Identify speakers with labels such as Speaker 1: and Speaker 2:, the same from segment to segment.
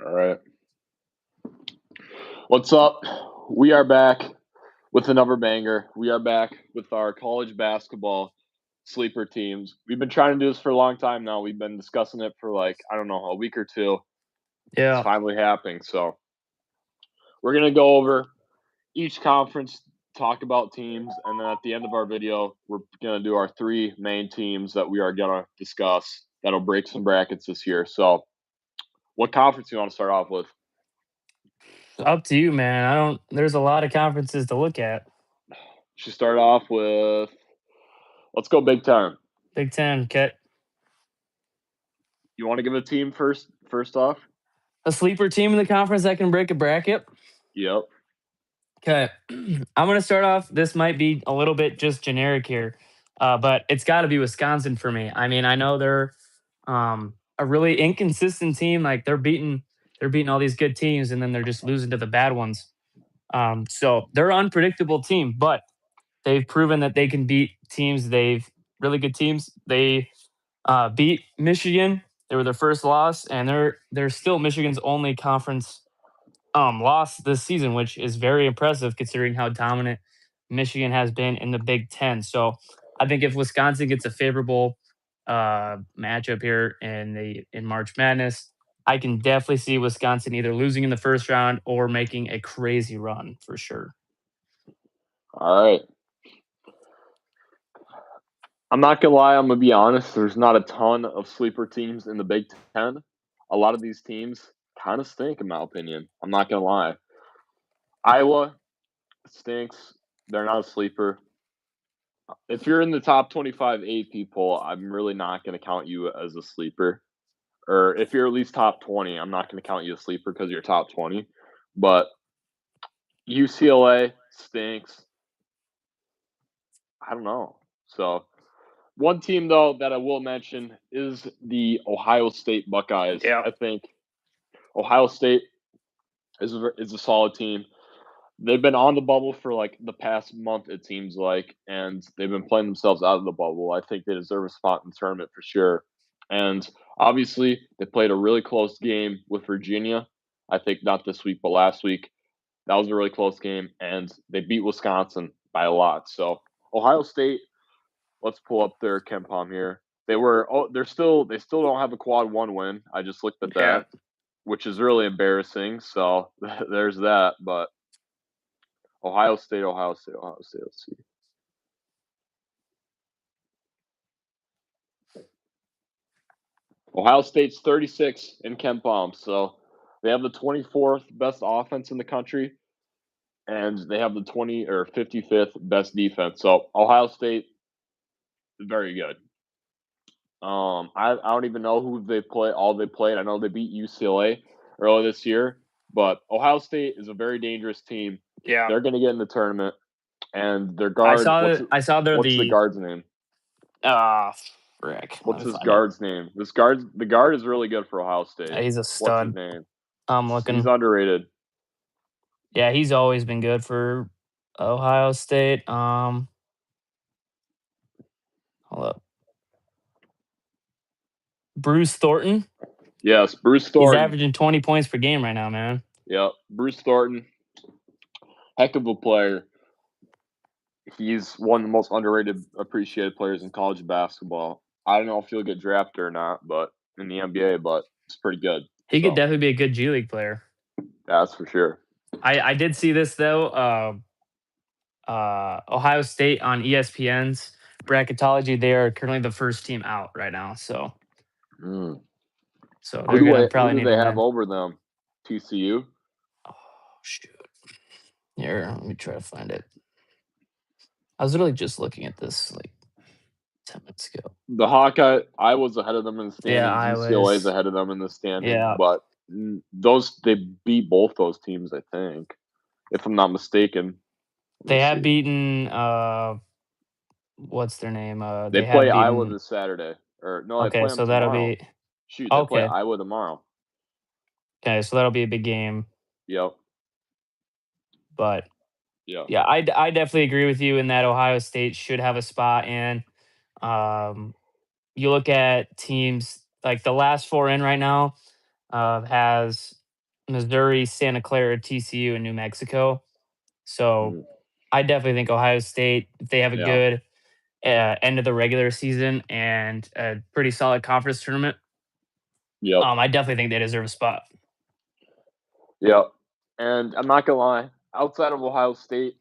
Speaker 1: All right. What's up? We are back with another banger. We are back with our college basketball sleeper teams. We've been trying to do this for a long time now. We've been discussing it for I don't know, a week or two. It's
Speaker 2: Yeah.
Speaker 1: finally happening. So we're going to go over each conference, talk about teams, and then at the end of our video, we're going to do our three main teams that we are going to discuss that'll break some brackets this year. So, what conference do you want to start off with?
Speaker 2: Up to you, man. There's a lot of conferences to look at.
Speaker 1: Should start off with let's go Big Ten.
Speaker 2: Big Ten, okay.
Speaker 1: You want to give a team first off?
Speaker 2: A sleeper team in the conference that can break a bracket.
Speaker 1: Yep.
Speaker 2: Okay. I'm gonna start off. This might be a little bit just generic here. But it's gotta be Wisconsin for me. I mean, I know they're a really inconsistent team. Like they're beating all these good teams and then they're just losing to the bad ones. So they're an unpredictable team, but they've proven that they can beat teams. They've really good teams. They beat Michigan. They were their first loss, and they're still Michigan's only conference loss this season, which is very impressive considering how dominant Michigan has been in the Big Ten. So I think if Wisconsin gets a favorable matchup here in March Madness, I can definitely see Wisconsin either losing in the first round or making a crazy run for sure.
Speaker 1: All right. I'm not gonna lie. I'm gonna be honest. There's not a ton of sleeper teams in the Big Ten. A lot of these teams kind of stink, in my opinion. I'm not gonna lie. Iowa stinks. They're not a sleeper. If you're in the top 25 AP poll, I'm really not going to count you as a sleeper. Or if you're at least top 20, I'm not going to count you a sleeper because you're top 20. But UCLA stinks. I don't know. So, one team, though, that I will mention is the Ohio State Buckeyes.
Speaker 2: Yeah.
Speaker 1: I think Ohio State is a solid team. They've been on the bubble for the past month, it seems like, and they've been playing themselves out of the bubble. I think they deserve a spot in the tournament for sure. And obviously, they played a really close game with Virginia. I think not this week, but last week. That was a really close game, and they beat Wisconsin by a lot. So Ohio State, let's pull up their KenPom here. They still don't have a quad one win. I just looked at
Speaker 2: Yeah.
Speaker 1: that, which is really embarrassing. So there's that, but Ohio State, Ohio State, Ohio State. Let's see. Ohio State's 36 in KenPom, so they have the 24th best offense in the country, and they have the 20 or 55th best defense. So Ohio State, very good. I don't even know who they play. All they played. I know they beat UCLA earlier this year, but Ohio State is a very dangerous team.
Speaker 2: Yeah.
Speaker 1: They're going to get in the tournament, and their guard.
Speaker 2: I saw they're
Speaker 1: what's the guard's name?
Speaker 2: Frick.
Speaker 1: What's his guard's name? The guard is really good for Ohio State.
Speaker 2: He's a
Speaker 1: What's
Speaker 2: stud.
Speaker 1: his name?
Speaker 2: I'm
Speaker 1: He's
Speaker 2: looking.
Speaker 1: underrated.
Speaker 2: Yeah, he's always been good for Ohio State. Hold up. Bruce Thornton.
Speaker 1: Yes, Bruce
Speaker 2: He's
Speaker 1: Thornton.
Speaker 2: averaging 20 points per game right now, man.
Speaker 1: Yep, Bruce Thornton. Heck of a player. He's one of the most underrated, appreciated players in college basketball. I don't know if he'll get drafted or not, but in the NBA, but it's pretty good.
Speaker 2: He could definitely be a good G League player.
Speaker 1: That's for sure.
Speaker 2: I did see this though. Ohio State on ESPN's bracketology, they are currently the first team out right now. So they're gonna probably
Speaker 1: who
Speaker 2: need
Speaker 1: do they
Speaker 2: to
Speaker 1: have
Speaker 2: win.
Speaker 1: over them? TCU.
Speaker 2: Oh shoot! Here, let me try to find it. I was literally just looking at this like 10 minutes ago.
Speaker 1: The Hawkeye, I was ahead of them in the standings.
Speaker 2: Yeah,
Speaker 1: UCLA is ahead of them in the standings.
Speaker 2: Yeah.
Speaker 1: But they beat both those teams, I think, if I'm not mistaken.
Speaker 2: They have beaten what's their name?
Speaker 1: They play Iowa this Saturday. Or no, they play them
Speaker 2: so that'll
Speaker 1: tomorrow.
Speaker 2: be
Speaker 1: Shoot, they play Iowa tomorrow.
Speaker 2: Okay, so that'll be a big game.
Speaker 1: Yep.
Speaker 2: But
Speaker 1: yeah,
Speaker 2: I definitely agree with you in that Ohio State should have a spot in. You look at teams like the last four in right now has Missouri, Santa Clara, TCU, and New Mexico. So
Speaker 1: Mhm.
Speaker 2: I definitely think Ohio State, if they have a
Speaker 1: Yeah.
Speaker 2: good end of the regular season and a pretty solid conference tournament,
Speaker 1: Yep.
Speaker 2: I definitely think they deserve a spot.
Speaker 1: Yep. And I'm not gonna lie, outside of Ohio State,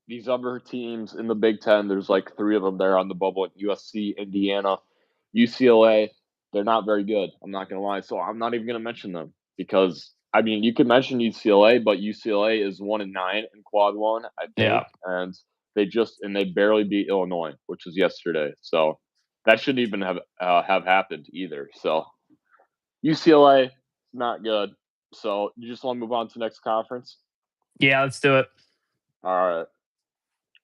Speaker 1: these other teams in the Big Ten, there's like three of them there on the bubble: USC, Indiana, UCLA. They're not very good. I'm not gonna lie. So I'm not even gonna mention them because I mean you could mention UCLA, but UCLA is 1-9 in Quad One, I think,
Speaker 2: Yeah.
Speaker 1: and they barely beat Illinois, which was yesterday. So that shouldn't even have happened either. So UCLA is not good. So you just want to move on to the next conference?
Speaker 2: Yeah, let's do it.
Speaker 1: All right.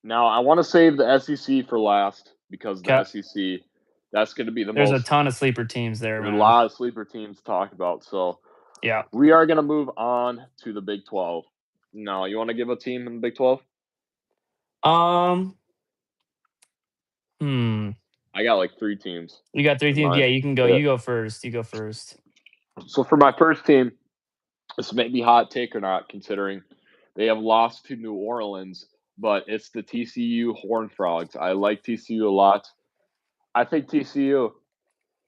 Speaker 1: Now I want to save the SEC for last because the
Speaker 2: Okay.
Speaker 1: SEC, that's going to be the
Speaker 2: There's a
Speaker 1: most.
Speaker 2: ton of sleeper teams there,
Speaker 1: There's a
Speaker 2: man.
Speaker 1: lot of sleeper teams to talk about. So
Speaker 2: Yeah.
Speaker 1: we are going to move on to the Big 12. Now, you want to give a team in the Big 12?
Speaker 2: Um. Hmm.
Speaker 1: I got like three teams
Speaker 2: You got three
Speaker 1: in
Speaker 2: teams. Yeah,
Speaker 1: mind.
Speaker 2: you can go.
Speaker 1: Yeah.
Speaker 2: You go first. You go first.
Speaker 1: So for my first team, this may be hot take or not, considering they have lost to New Orleans, but it's the TCU Horned Frogs. I like TCU a lot. I think TCU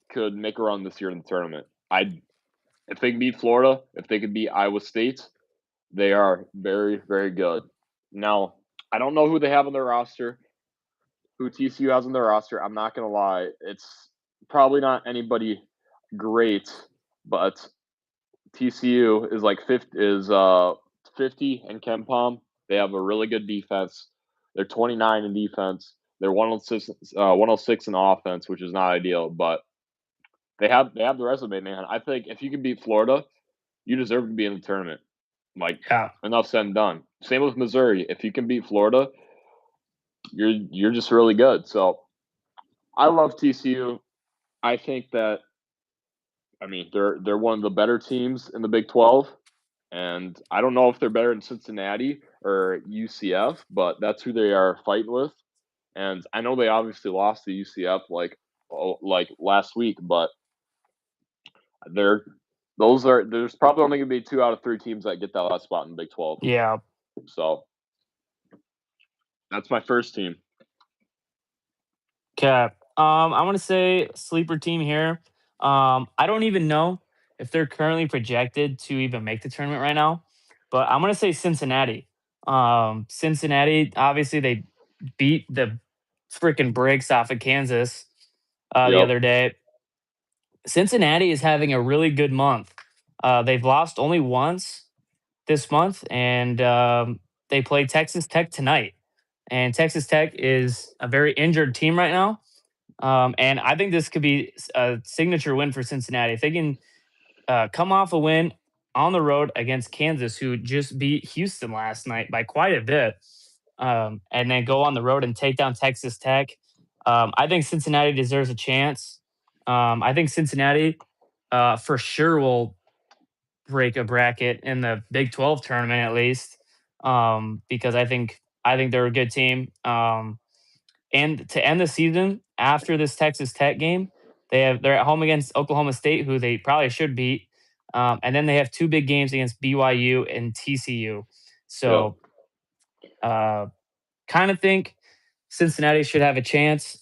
Speaker 1: could make a run this year in the tournament. If they can beat Florida, if they could beat Iowa State, they are very, very good. Now, I don't know who they have on their roster, who TCU has on their roster. I'm not gonna lie, it's probably not anybody great, but TCU is like 50 in KenPom. They have a really good defense. They're 29 in defense. They're 106 in offense, which is not ideal, but they have the resume, man. I think if you can beat Florida, you deserve to be in the tournament. Like,
Speaker 2: Yeah.
Speaker 1: enough said and done. Same with Missouri. If you can beat Florida, you're just really good. So I love TCU. I think that I mean they're one of the better teams in the Big 12, and I don't know if they're better than Cincinnati or UCF, but that's who they are fighting with. And I know they obviously lost to UCF like last week, but they're there's probably only gonna be 2 out of 3 teams that get that last spot in the Big 12.
Speaker 2: Yeah.
Speaker 1: So that's my first team.
Speaker 2: Okay. I want to say sleeper team here. I don't even know if they're currently projected to even make the tournament right now, but I'm gonna say Cincinnati. Cincinnati, obviously, they beat the freaking brakes off of Kansas the
Speaker 1: Yep.
Speaker 2: other day. Cincinnati is having a really good month. They've lost only once this month, and they play Texas Tech tonight. And Texas Tech is a very injured team right now. And I think this could be a signature win for Cincinnati. If they can come off a win on the road against Kansas, who just beat Houston last night by quite a bit, and then go on the road and take down Texas Tech, I think Cincinnati deserves a chance. I think Cincinnati for sure will break a bracket in the Big 12 tournament at least, because I think they're a good team. And to end the season after this Texas Tech game, they're at home against Oklahoma State, who they probably should beat, and then they have two big games against BYU and TCU.
Speaker 1: Yep.
Speaker 2: So, uh, kind of think Cincinnati should have a chance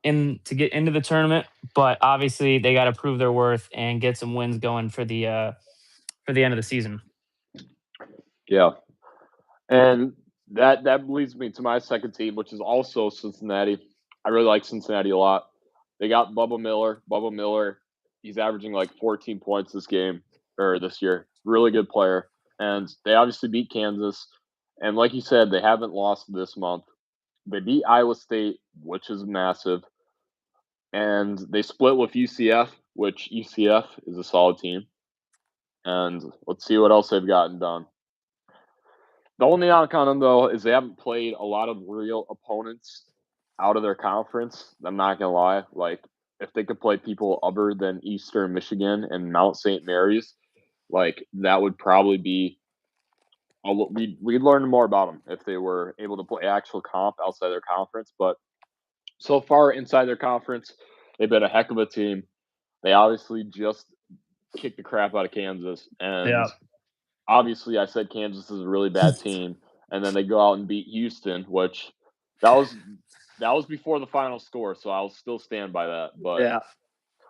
Speaker 2: in to get into the tournament, but obviously they got to prove their worth and get some wins going for the end of the season.
Speaker 1: Yeah. And that leads me to my second team, which is also Cincinnati. I really like Cincinnati a lot. They got Bubba Miller. Bubba Miller, he's averaging like 14 points this game or this year. Really good player. And they obviously beat Kansas. And like you said, they haven't lost this month. They beat Iowa State, which is massive. And they split with UCF, which UCF is a solid team. And let's see what else they've gotten done. The only knock on them though is they haven't played a lot of real opponents out of their conference. I'm not gonna lie. Like if they could play people other than Eastern Michigan and Mount St. Mary's, like that would probably be. We'd learn more about them if they were able to play actual comp outside their conference. But so far inside their conference, they've been a heck of a team. They obviously just kick the crap out of Kansas. And
Speaker 2: Yeah.
Speaker 1: obviously, I said Kansas is a really bad team, and then they go out and beat Houston, which that was that was before the final score, so I'll still stand by that. But
Speaker 2: Yeah.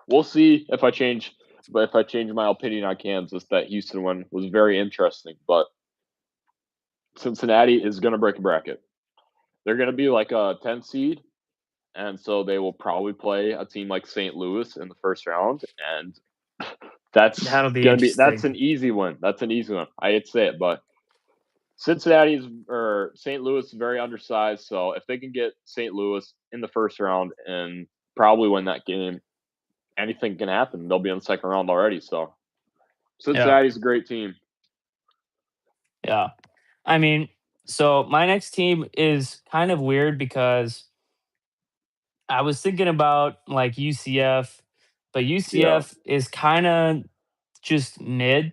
Speaker 1: we'll see if I change. But if I change my opinion on Kansas, that Houston one was very interesting. But Cincinnati is going to break a bracket. They're going to be like a 10 seed, and so they will probably play a team like St. Louis in the first round, and
Speaker 2: That'll be
Speaker 1: that's
Speaker 2: interesting.
Speaker 1: an easy one. That's an easy one. I hate to say it, but Cincinnati's or St. Louis is very undersized. So if they can get St. Louis in the first round and probably win that game, anything can happen. They'll be in the second round already. So
Speaker 2: Yeah.
Speaker 1: Cincinnati's a great team.
Speaker 2: Yeah. I mean, so my next team is kind of weird because I was thinking about like UCF, but
Speaker 1: Yeah,
Speaker 2: UCF is kind of just mid,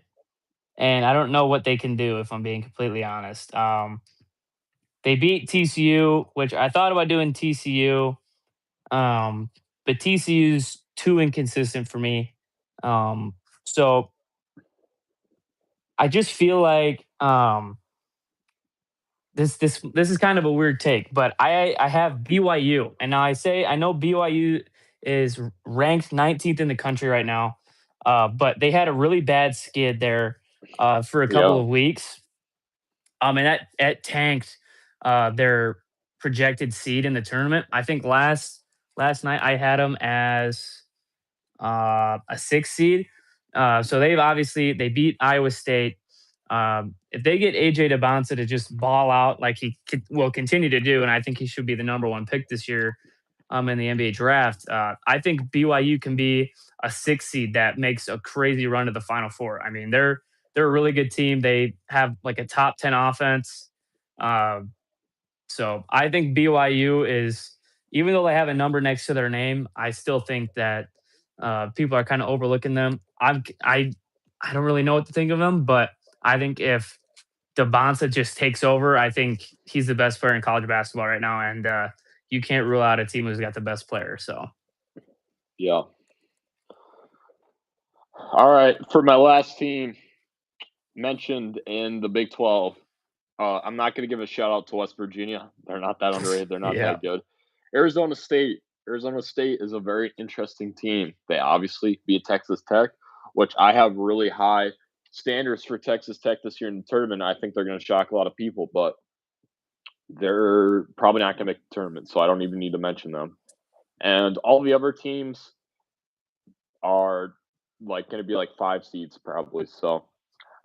Speaker 2: and I don't know what they can do if I'm being completely honest. They beat TCU, which I thought about doing TCU, but TCU's too inconsistent for me. So I just feel like this is kind of a weird take, but I have BYU, and now I know BYU is ranked 19th in the country right now, but they had a really bad skid there for a couple
Speaker 1: yeah,
Speaker 2: of weeks, and that tanked their projected seed in the tournament. I think last night I had them as a 6 seed. So they beat Iowa State. If they get AJ DeBonsa to just ball out like will continue to do, and I think he should be the number one pick this year in the NBA draft, I think BYU can be a 6 seed that makes a crazy run to the Final Four. I mean, they're a really good team. They have like a top 10 offense. Uh, so I think BYU is, even though they have a number next to their name, I still think that people are kind of overlooking them. I don't really know what to think of them, but I think if Dabonsa just takes over, I think he's the best player in college basketball right now, and you can't rule out a team who's got the best player. So
Speaker 1: yeah. All right. For my last team mentioned in the Big 12, I'm not going to give a shout out to West Virginia. They're not that underrated. They're not
Speaker 2: yeah,
Speaker 1: that good. Arizona State. Arizona State is a very interesting team. They obviously beat Texas Tech, which I have really high standards for Texas Tech this year in the tournament. I think they're going to shock a lot of people, but they're probably not going to make the tournament, so I don't even need to mention them. And all the other teams are like going to be like 5 seeds probably. So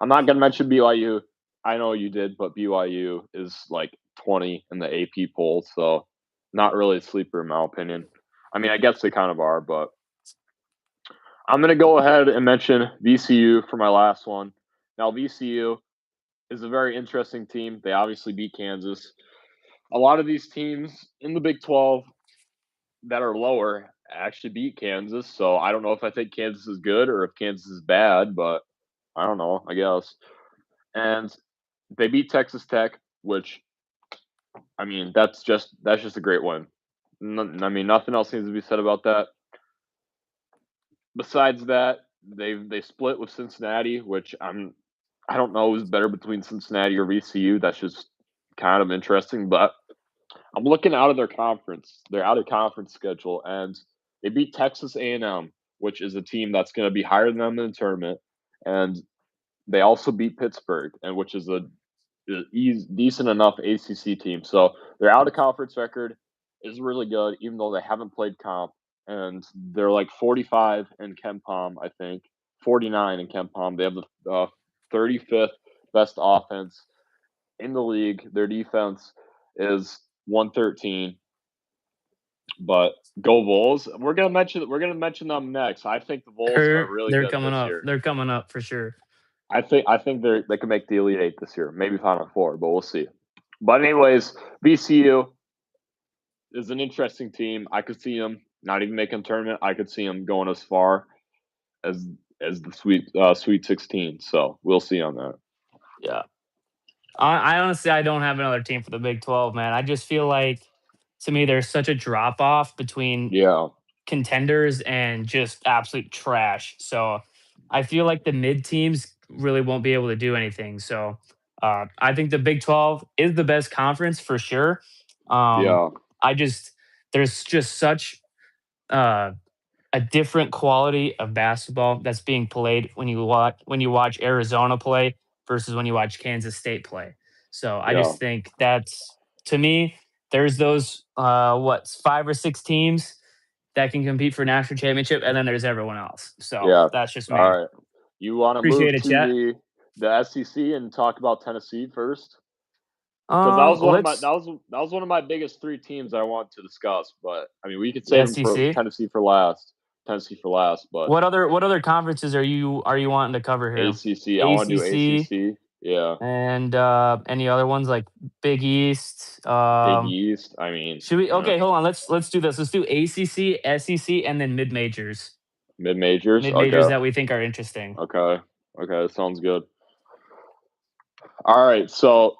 Speaker 1: I'm not going to mention BYU. I know you did, but BYU is like 20 in the AP poll, so not really a sleeper in my opinion. I mean, I guess they kind of are, but I'm going to go ahead and mention VCU for my last one. Now, VCU is a very interesting team. They obviously beat Kansas. A lot of these teams in the Big 12 that are lower actually beat Kansas, so I don't know if I think Kansas is good or if Kansas is bad, but I don't know, I guess. And they beat Texas Tech, which I mean, that's just a great win. I mean, nothing else needs to be said about that. Besides that, they split with Cincinnati, which I don't know who's better between Cincinnati or VCU. That's just kind of interesting. But I'm looking out of their out of conference schedule, and they beat Texas A&M, which is a team that's going to be higher than them in the tournament, and they also beat Pittsburgh, and which is a decent enough ACC team. So their out of conference record is really good, even though they haven't played comp. And they're like 45 in Ken Palm, I think, 49 in Ken Palm. They have the 35th best offense in the league. Their defense is 113. But go Vols! We're gonna mention them next. I think the Vols are really
Speaker 2: they're
Speaker 1: good
Speaker 2: coming
Speaker 1: this
Speaker 2: up.
Speaker 1: year.
Speaker 2: They're coming up for sure.
Speaker 1: I think they can make the Elite Eight this year, maybe Final Four, but we'll see. But anyways, VCU is an interesting team. I could see them not even making a tournament. I could see them going as far as the Sweet 16. So we'll see on that.
Speaker 2: Yeah. I honestly I don't have another team for the Big 12, man. I just feel like to me there's such a drop off between
Speaker 1: Yeah,
Speaker 2: contenders and just absolute trash. So I feel like the mid teams really won't be able to do anything. So I think the Big 12 is the best conference for sure. Um,
Speaker 1: Yeah,
Speaker 2: I just there's just such uh, a different quality of basketball that's being played when you watch Arizona play versus when you watch Kansas State play. So I
Speaker 1: yeah,
Speaker 2: just think that's to me. There's those what 5 or 6 teams that can compete for national championship, and then there's everyone else. So
Speaker 1: yeah.
Speaker 2: that's just
Speaker 1: All
Speaker 2: me.
Speaker 1: right. You want to move
Speaker 2: Appreciate it,
Speaker 1: to
Speaker 2: chat.
Speaker 1: the SEC and talk about Tennessee first? Because that was one of my
Speaker 2: Let's
Speaker 1: that was one of my biggest three teams I want to discuss. But I mean, we could
Speaker 2: the
Speaker 1: save them for
Speaker 2: SEC.
Speaker 1: Tennessee for last. Tennessee for last, but
Speaker 2: What other conferences are you wanting to cover here?
Speaker 1: ACC. I want to do
Speaker 2: ACC
Speaker 1: ACC. Yeah,
Speaker 2: and any other ones like Big East.
Speaker 1: Big East. I mean,
Speaker 2: Should we? Okay, hold on. Let's do this. Let's do ACC, SEC, and then mid majors.
Speaker 1: mid majors.
Speaker 2: Mid majors
Speaker 1: Okay,
Speaker 2: that we think are interesting
Speaker 1: okay, okay. That sounds good. All right. So,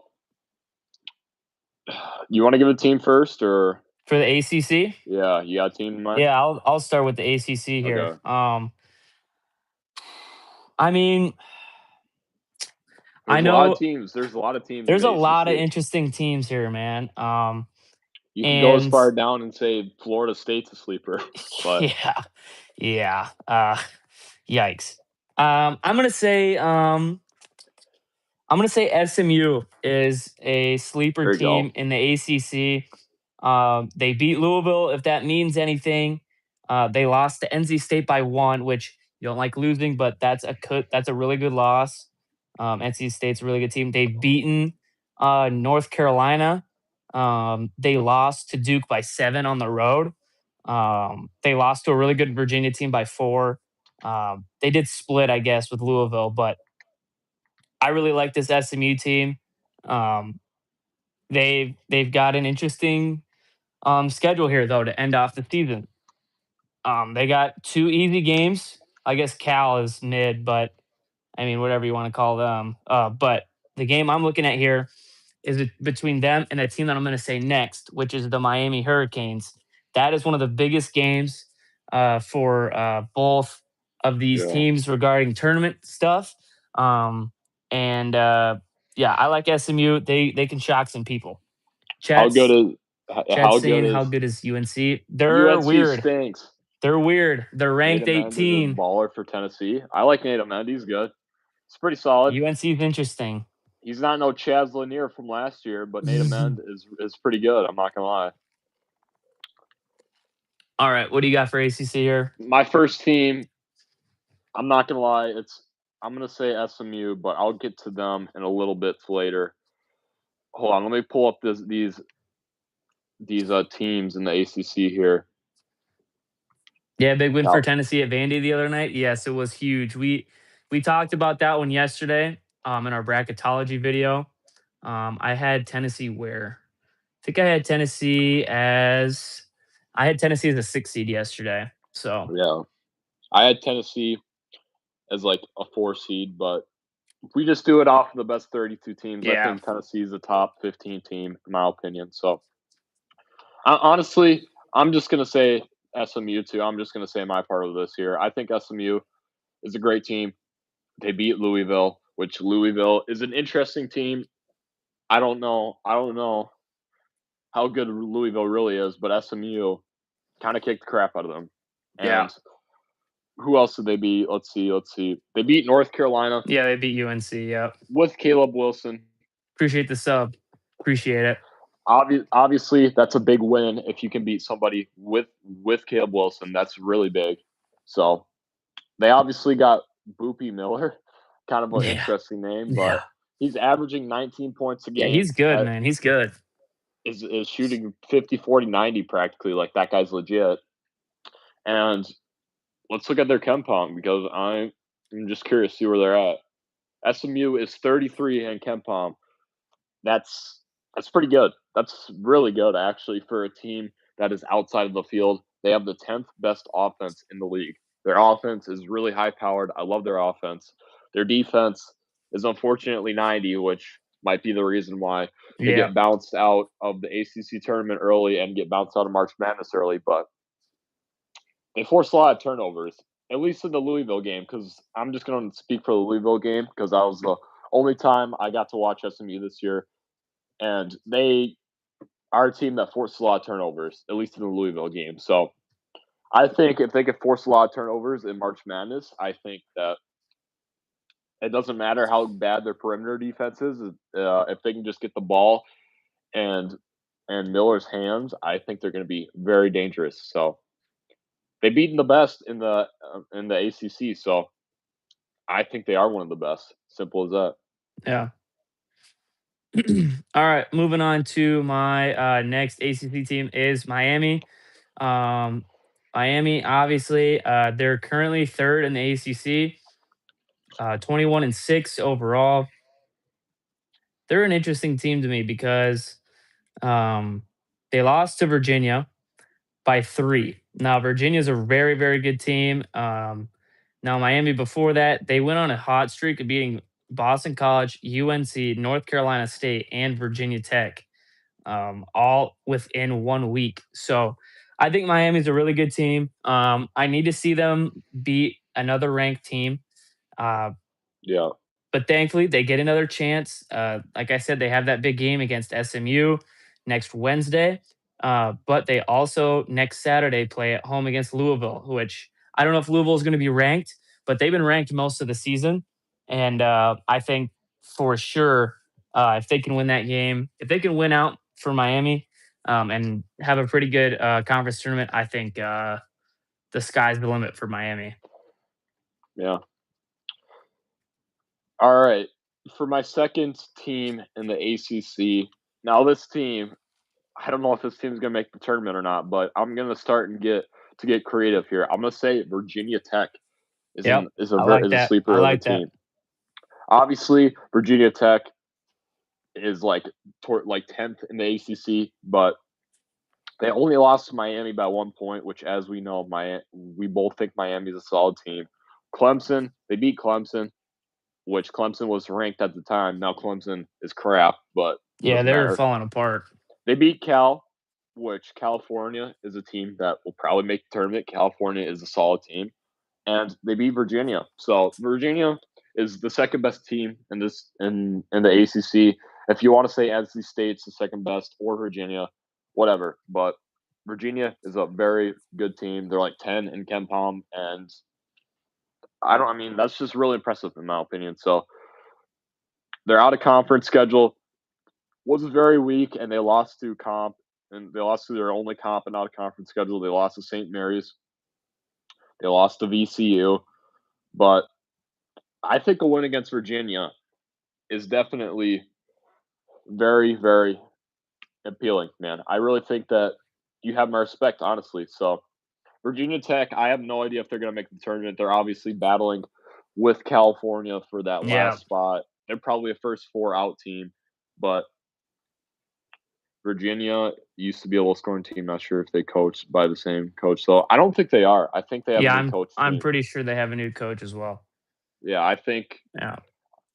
Speaker 1: you want to give a team first, or
Speaker 2: for the ACC.
Speaker 1: yeah, you got a team in mind?
Speaker 2: Yeah, I'll start with the ACC here.
Speaker 1: Okay.
Speaker 2: I mean, I
Speaker 1: There's a lot of
Speaker 2: know
Speaker 1: teams. There's a lot of teams in
Speaker 2: there's
Speaker 1: the
Speaker 2: a lot of
Speaker 1: ACC.
Speaker 2: interesting teams here, man.
Speaker 1: You could go as
Speaker 2: And
Speaker 1: far down and say Florida State's a sleeper, but
Speaker 2: yeah, yeah. Yikes. I'm gonna say SMU is a sleeper
Speaker 1: there you
Speaker 2: team
Speaker 1: go.
Speaker 2: in the ACC. They beat Louisville, if that means anything. They lost to NC State by 1, which you don't like losing, but that's a really good loss. NC State's a really good team. They've beaten North Carolina. They lost to Duke by 7 on the road. They lost to a really good Virginia team by 4. They did split, I guess, with Louisville, but I really like this SMU team. Um, they've got an interesting schedule here though to end off the season. They got 2 easy games. I guess Cal is mid, but I mean whatever you want to call them. But the game I'm looking at here is between them and a team that I'm going to say next, which is the Miami Hurricanes. That is one of the biggest games for both of these
Speaker 1: Yeah.
Speaker 2: teams regarding tournament stuff. And yeah, I like SMU. They can shock some people.
Speaker 1: How good
Speaker 2: Chat's
Speaker 1: is
Speaker 2: Chat's
Speaker 1: how good
Speaker 2: saying how
Speaker 1: is
Speaker 2: good is UNC? They're
Speaker 1: UNC
Speaker 2: weird.
Speaker 1: stinks.
Speaker 2: They're weird. They're
Speaker 1: Nate
Speaker 2: ranked
Speaker 1: Mendes is a
Speaker 2: 18.
Speaker 1: baller for Tennessee. I like Nate Mendes. He's good. It's pretty solid.
Speaker 2: UNC is interesting.
Speaker 1: He's not no Chaz Lanier from last year, but Nate Mendes is pretty good. I'm not gonna lie.
Speaker 2: All right, what do you got for ACC here?
Speaker 1: My first team, I'm not gonna lie, I'm gonna say SMU, but I'll get to them in a little bit later. Hold on, let me pull up these teams in the ACC here.
Speaker 2: Yeah, big win for
Speaker 1: Now,
Speaker 2: Tennessee at Vandy the other night. Yes, it was huge. We talked about that one yesterday in our bracketology video. I had Tennessee where? I think I had Tennessee as a 6 seed yesterday. So
Speaker 1: yeah, I had Tennessee as like a 4 seed, but if we just do it off of the best 32 teams, I
Speaker 2: yeah.
Speaker 1: think Tennessee is the top 15 team in my opinion. So honestly, I'm just gonna say SMU too. I'm just gonna say my part of this here. I think SMU is a great team. They beat Louisville, which Louisville is an interesting team. I don't know. I don't know how good Louisville really is, but SMU kind of kicked the crap out of them.
Speaker 2: Yeah.
Speaker 1: And who else did they beat? Let's see. Let's see. They beat North Carolina
Speaker 2: Yeah, they beat UNC. Yep.
Speaker 1: with Caleb Wilson.
Speaker 2: Appreciate the sub. Appreciate it.
Speaker 1: Obviously, that's a big win if you can beat somebody with Caleb Wilson. That's really big. So they obviously got Boopy Miller, kind of an
Speaker 2: Yeah.
Speaker 1: interesting name,
Speaker 2: Yeah.
Speaker 1: but he's averaging 19 points a
Speaker 2: Yeah,
Speaker 1: game.
Speaker 2: he's good, man. He's good.
Speaker 1: Is shooting 50, 40, 90 practically. Like that guy's legit. And let's look at their KenPom because I'm just curious to see where they're at. SMU is 33 in KenPom. That's pretty good. That's really good actually for a team that is outside of the field. They have the 10th best offense in the league. Their offense is really high powered. I love their offense. Their defense is unfortunately 90, which might be the reason why they
Speaker 2: Yeah.
Speaker 1: get bounced out of the ACC tournament early and get bounced out of March Madness early. But they force a lot of turnovers. at least in the Louisville game, because I'm just going to speak for the Louisville game because that was the only time I got to watch SMU this year, and they are a team that forces a lot of turnovers, at least in the Louisville game. So I think if they could force a lot of turnovers in March Madness, I think that it doesn't matter how bad their perimeter defense is. If they can just get the ball and Miller's hands, I think they're going to be very dangerous. So they've beaten the best in the ACC. So I think they are one of the best. Simple as that.
Speaker 2: Yeah. All right, moving on to my next ACC team is Miami. Um, Miami, obviously, they're currently third in the ACC, 21-6 overall. They're an interesting team to me because um, they lost to Virginia by 3. Now, Virginia's a very, very good team. Now, Miami before that, they went on a hot streak of beating Boston College, UNC, North Carolina State, and Virginia Tech, all within 1 week. So I think Miami's a really good team. I need to see them beat another ranked team. Uh,
Speaker 1: Yeah.
Speaker 2: but thankfully, they get another chance. Like I said, they have that big game against SMU next Wednesday. But they also next Saturday play at home against Louisville, which I don't know if Louisville is going to be ranked, but they've been ranked most of the season. And I think for sure, if they can win that game, if they can win out for Miami and have a pretty good conference tournament, I think the sky's the limit for Miami.
Speaker 1: Yeah. All right. For my second team in the ACC, now this team, I don't know if this team is going to make the tournament or not, but I'm going to start and get creative here. I'm going to say Virginia Tech
Speaker 2: Yep,
Speaker 1: is
Speaker 2: I like
Speaker 1: a
Speaker 2: that. I
Speaker 1: sleeper of a
Speaker 2: like that.
Speaker 1: team. Obviously, Virginia Tech is like 10th in the ACC, but they only lost to Miami by 1 point, which, as we know, we both think Miami is a solid team. Clemson, they beat Clemson, which Clemson was ranked at the time. Now Clemson is crap, but it
Speaker 2: Yeah,
Speaker 1: doesn't
Speaker 2: they're
Speaker 1: matter.
Speaker 2: falling apart.
Speaker 1: They beat Cal, which California is a team that will probably make the tournament. California is a solid team, and they beat Virginia. So Virginia is the second best team in the ACC. If you want to say NC State's the second best or Virginia, whatever. But Virginia is a very good team. They're like 10 in KenPom, and I mean, that's just really impressive in my opinion. So their out of conference schedule was very weak, and they lost to comp, and they lost to their only comp and out of conference schedule. They lost to St. Mary's. They lost to VCU, but I think a win against Virginia is definitely very, very appealing, man. I really think that you have my respect, honestly. So Virginia Tech, I have no idea if they're going to make the tournament. They're obviously battling with California for that
Speaker 2: Yeah.
Speaker 1: last spot. They're probably a first 4 out team, but Virginia used to be a low scoring team. Not sure if they coached by the same coach. So I don't think they are. I think they have a
Speaker 2: Yeah,
Speaker 1: new
Speaker 2: I'm
Speaker 1: coach
Speaker 2: I'm
Speaker 1: team.
Speaker 2: pretty sure they have a new coach as well.
Speaker 1: Yeah, I think.
Speaker 2: Yeah.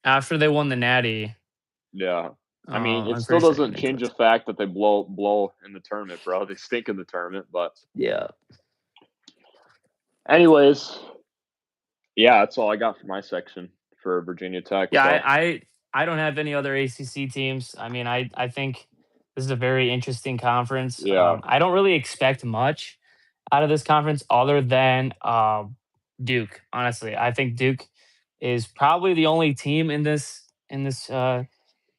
Speaker 2: After they won the Natty,
Speaker 1: Yeah, I mean, it
Speaker 2: I'm
Speaker 1: still
Speaker 2: pretty sure they have a
Speaker 1: doesn't
Speaker 2: new
Speaker 1: change the
Speaker 2: coach.
Speaker 1: fact that they blow in the tournament, bro. They stink in the tournament. But
Speaker 2: Yeah.
Speaker 1: anyways, yeah, that's all I got for my section for Virginia Tech.
Speaker 2: Yeah,
Speaker 1: So
Speaker 2: I don't have any other ACC teams. I mean, I think this is a very interesting conference.
Speaker 1: yeah,
Speaker 2: I don't really expect much out of this conference other than Duke. Honestly, I think Duke is probably the only team in this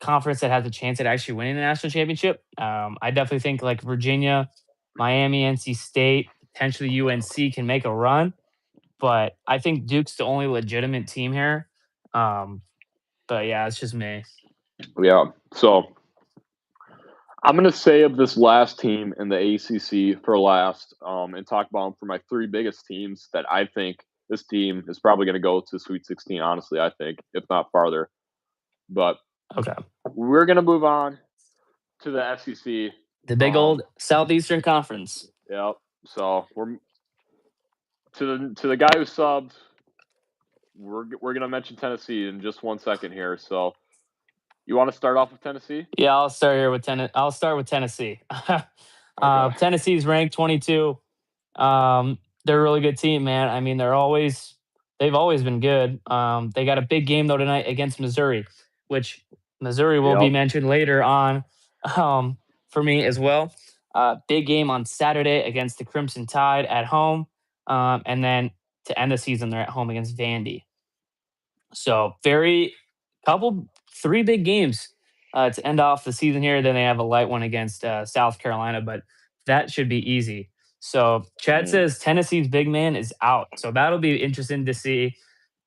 Speaker 2: conference that has a chance at actually winning the national championship. I definitely think like Virginia, Miami, NC State, potentially UNC can make a run, but I think Duke's the only legitimate team here. Um, but yeah, it's just me.
Speaker 1: yeah. So I'm gonna say of this last team in the ACC for last, and talk about them for my 3 biggest teams that I think this team is probably going to go to Sweet 16. Honestly, I think if not farther. But
Speaker 2: Okay.
Speaker 1: we're gonna move on to the SEC.
Speaker 2: The big old Southeastern Conference.
Speaker 1: Yeah. So we're to the guy who subbed. We're gonna mention Tennessee in just 1 second here. So you want to start off with Tennessee?
Speaker 2: Yeah, I'll start here with I'll start with Tennessee.
Speaker 1: Okay.
Speaker 2: Tennessee's ranked 22. Um, they're a really good team, man. I mean, they've always been good. They got a big game though tonight against Missouri, which Missouri will be
Speaker 1: Yep.
Speaker 2: mentioned later on um, for me as well. Big game on Saturday against the Crimson Tide at home, and then to end the season, they're at home against Vandy. So very couple three big games to end off the season here. Then they have a light one against South Carolina, but that should be easy. So Chad
Speaker 1: Mm,
Speaker 2: says Tennessee's big man is out. So that'll be interesting to see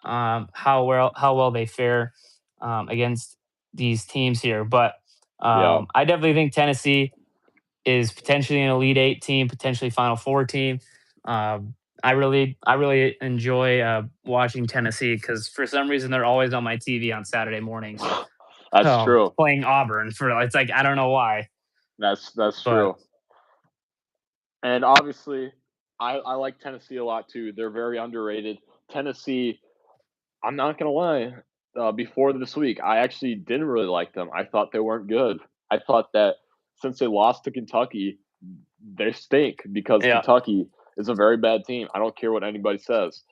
Speaker 2: how well they fare against these teams here. But
Speaker 1: yeah.
Speaker 2: I definitely think Tennessee is potentially an Elite Eight team, potentially Final Four team. I really enjoy watching Tennessee because for some reason they're always on my TV on Saturday mornings,
Speaker 1: That's true.
Speaker 2: playing Auburn. For it's like I don't know why,
Speaker 1: That's
Speaker 2: but
Speaker 1: true. And obviously, I like Tennessee a lot too. They're very underrated. Tennessee, I'm not gonna lie. Before this week, I actually didn't really like them. I thought they weren't good. I thought that since they lost to Kentucky, they stink because
Speaker 2: yeah,
Speaker 1: Kentucky is a very bad team. I don't care what anybody says.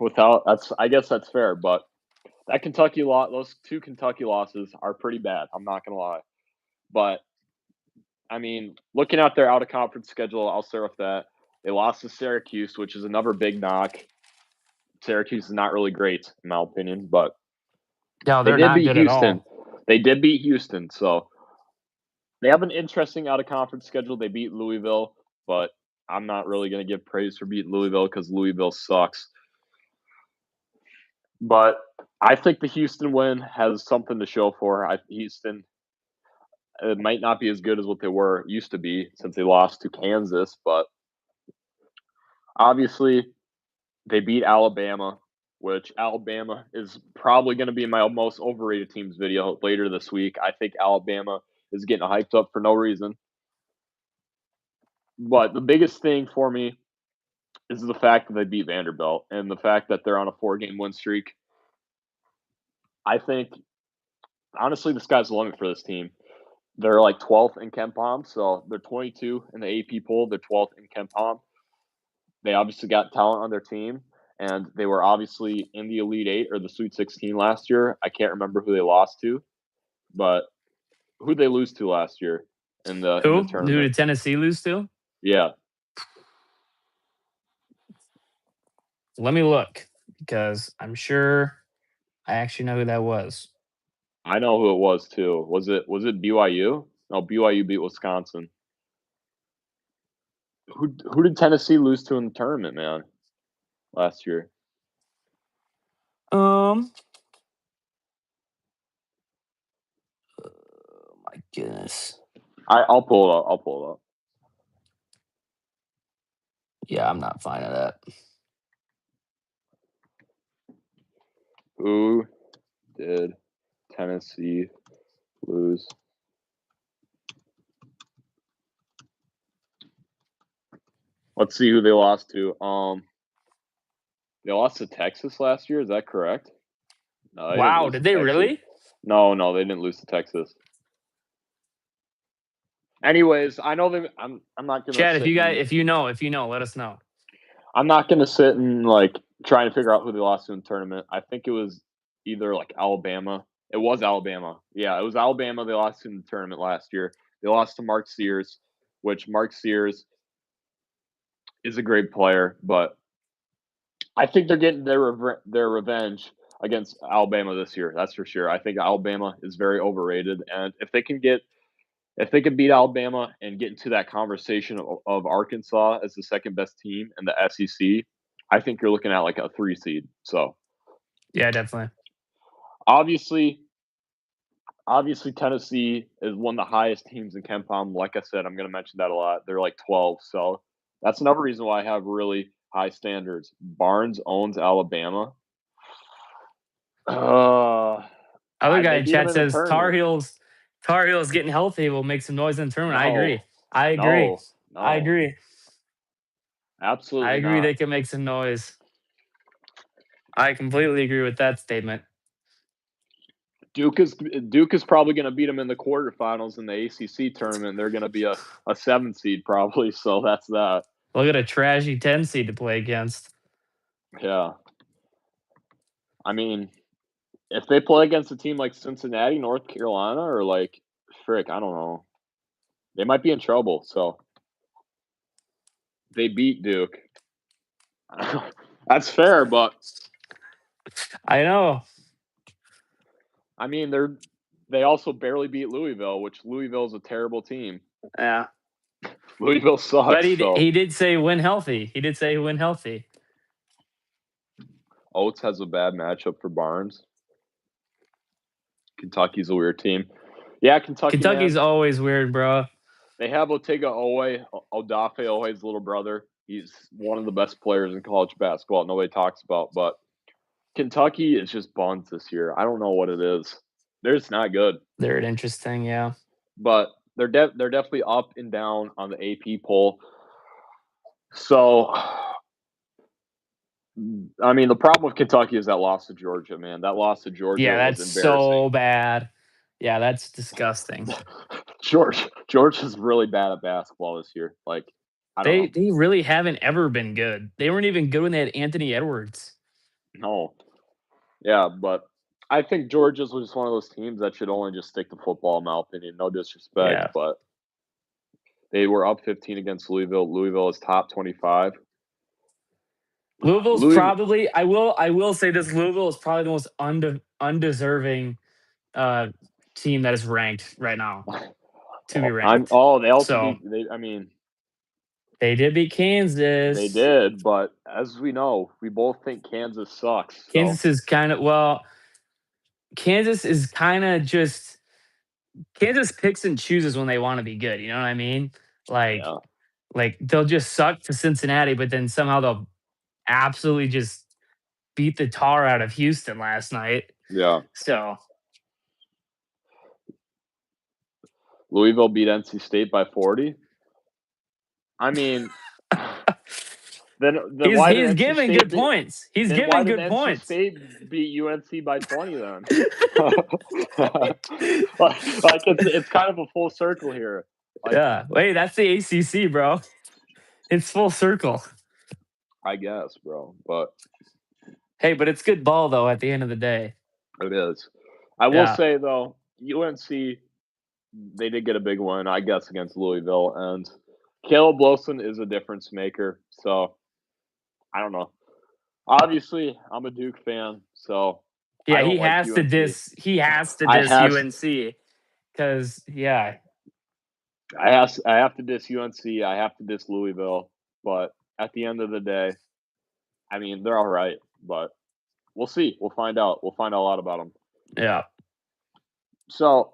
Speaker 1: Without that's, I guess that's fair, but that Kentucky lot, those two Kentucky losses are pretty bad. I'm not gonna lie, but I mean, looking at their out of conference schedule, I'll start with that. They lost to Syracuse, which is another big knock. Syracuse is not really great, in my opinion, but
Speaker 2: no,
Speaker 1: they
Speaker 2: they're
Speaker 1: did
Speaker 2: not
Speaker 1: beat
Speaker 2: good at
Speaker 1: Houston.
Speaker 2: all.
Speaker 1: They did beat Houston, so they have an interesting out of conference schedule. They beat Louisville, but I'm not really going to give praise for beating Louisville because Louisville sucks. But I think the Houston win has something to show for. Houston, it might not be as good as what they were used to be since they lost to Kansas, but obviously they beat Alabama, which Alabama is probably going to be in my most overrated teams video later this week. I think Alabama is getting hyped up for no reason. But the biggest thing for me is the fact that they beat Vanderbilt and the fact that they're on a 4-game win streak. I think honestly the sky's the limit for this team. They're like 12th in KenPom, so they're 22 in the AP poll. They're 12th in KenPom. They obviously got talent on their team, and they were obviously in the Elite Eight or the Sweet 16 last year. I can't remember who they lost to, but who they lose to last year in the
Speaker 2: Who
Speaker 1: tournament?
Speaker 2: did Tennessee lose to?
Speaker 1: Yeah,
Speaker 2: Let me look because I'm sure I actually know who that was.
Speaker 1: I know who it was too. Was it BYU? No, BYU beat Wisconsin. Who did Tennessee lose to in the tournament, man, last year?
Speaker 2: Um, my goodness.
Speaker 1: I'll pull it up. I'll pull it up.
Speaker 2: Yeah, I'm not finding that.
Speaker 1: Who did Tennessee lose? Let's see who they lost to. They lost to Texas last year. Is that correct? No, they didn't
Speaker 2: Wow,
Speaker 1: lose to
Speaker 2: did they
Speaker 1: Texas.
Speaker 2: really?
Speaker 1: No, they didn't lose to Texas. Anyways, I know them. I'm not gonna
Speaker 2: Chad,
Speaker 1: sit and
Speaker 2: if you know, let us know.
Speaker 1: I'm not gonna sit and like try and figure out who they lost to in the tournament. I think it was either like Alabama. It was Alabama. Yeah, it was Alabama. They lost to in the tournament last year. They lost to Mark Sears, which Mark Sears is a great player, but I think they're getting their revenge against Alabama this year. That's for sure. I think Alabama is very overrated, and if they could beat Alabama and get into that conversation of Arkansas as the second best team in the SEC, I think you're looking at like a 3 seed. So
Speaker 2: Yeah, definitely.
Speaker 1: obviously, obviously Tennessee is one of the highest teams in KenPom. Like I said, I'm going to mention that a lot. They're like 12, so that's another reason why I have really high standards. Barnes owns Alabama. Uh,
Speaker 2: Other guy
Speaker 1: they
Speaker 2: in
Speaker 1: beat them
Speaker 2: chat
Speaker 1: in the
Speaker 2: says
Speaker 1: tournament.
Speaker 2: Tar Heels getting healthy will make some noise in the tournament. I agree.
Speaker 1: No,
Speaker 2: I agree.
Speaker 1: no,
Speaker 2: I
Speaker 1: no,
Speaker 2: agree. I
Speaker 1: absolutely
Speaker 2: agree
Speaker 1: not.
Speaker 2: they can make some noise. I completely agree with that statement.
Speaker 1: Duke is probably going to beat them in the quarterfinals in the ACC tournament. They're going to be a 7 seed probably. So that's that.
Speaker 2: Look at a trashy 10 seed to play against.
Speaker 1: Yeah. I mean, if they play against a team like Cincinnati, North Carolina, or like frick, I don't know. They might be in trouble. So they beat Duke. That's fair, but
Speaker 2: I know.
Speaker 1: I mean they also barely beat Louisville, which Louisville is a terrible team.
Speaker 2: Yeah.
Speaker 1: Louisville
Speaker 2: But
Speaker 1: sucks.
Speaker 2: he did say win healthy. He did say win healthy.
Speaker 1: Oates has a bad matchup for Barnes. Kentucky's a weird team. Yeah,
Speaker 2: Kentucky's
Speaker 1: man,
Speaker 2: always weird, bro.
Speaker 1: they have Otega Owe, Odafe Owe's little brother. He's one of the best players in college basketball. Nobody talks about, but Kentucky is just buns this year. I don't know what it is. They're just not good.
Speaker 2: They're interesting, yeah.
Speaker 1: But they're definitely up and down on the AP poll. So, I mean, the problem with Kentucky is that loss to Georgia, man. That loss to Georgia
Speaker 2: Yeah,
Speaker 1: was
Speaker 2: that's
Speaker 1: embarrassing.
Speaker 2: so bad. Yeah, that's disgusting.
Speaker 1: Georgia's really bad at basketball this year. Like, I don't know.
Speaker 2: They really haven't ever been good. They weren't even good when they had Anthony Edwards.
Speaker 1: No. Yeah, but I think Georgia's just one of those teams that should only just stick to football, in my opinion. No disrespect,
Speaker 2: Yeah.
Speaker 1: but they were up 15 against Louisville. Louisville is top 25.
Speaker 2: Louisville's probably. I will say this: Louisville is probably the most undeserving team that is ranked right now to be ranked.
Speaker 1: They also
Speaker 2: they did beat Kansas.
Speaker 1: They did, but as we know, we both think Kansas sucks. So.
Speaker 2: Kansas is kind of just Kansas picks and chooses when they want to be good. You know what I mean? Like they'll just suck to Cincinnati, but then somehow they'll absolutely just beat the tar out of Houston last night.
Speaker 1: Yeah.
Speaker 2: So
Speaker 1: Louisville beat NC State by 40. I mean, then
Speaker 2: he's giving good points. He's giving good points.
Speaker 1: NC State beat UNC by 20 then. It's kind of a full circle here.
Speaker 2: Yeah. Wait, that's the ACC, bro. It's full circle.
Speaker 1: I guess, bro. But
Speaker 2: hey, but it's good ball though. At the end of the day,
Speaker 1: it is. I will say though, UNC they did get a big win, I guess, against Louisville, and Caleb Wilson is a difference maker. So I don't know. Obviously, I'm a Duke fan, so
Speaker 2: yeah, he has to diss. He has to diss UNC because
Speaker 1: I have to diss UNC. I have to diss Louisville. But at the end of the day, I mean, they're all right. But we'll see. We'll find out. We'll find out a lot about them.
Speaker 2: Yeah.
Speaker 1: So,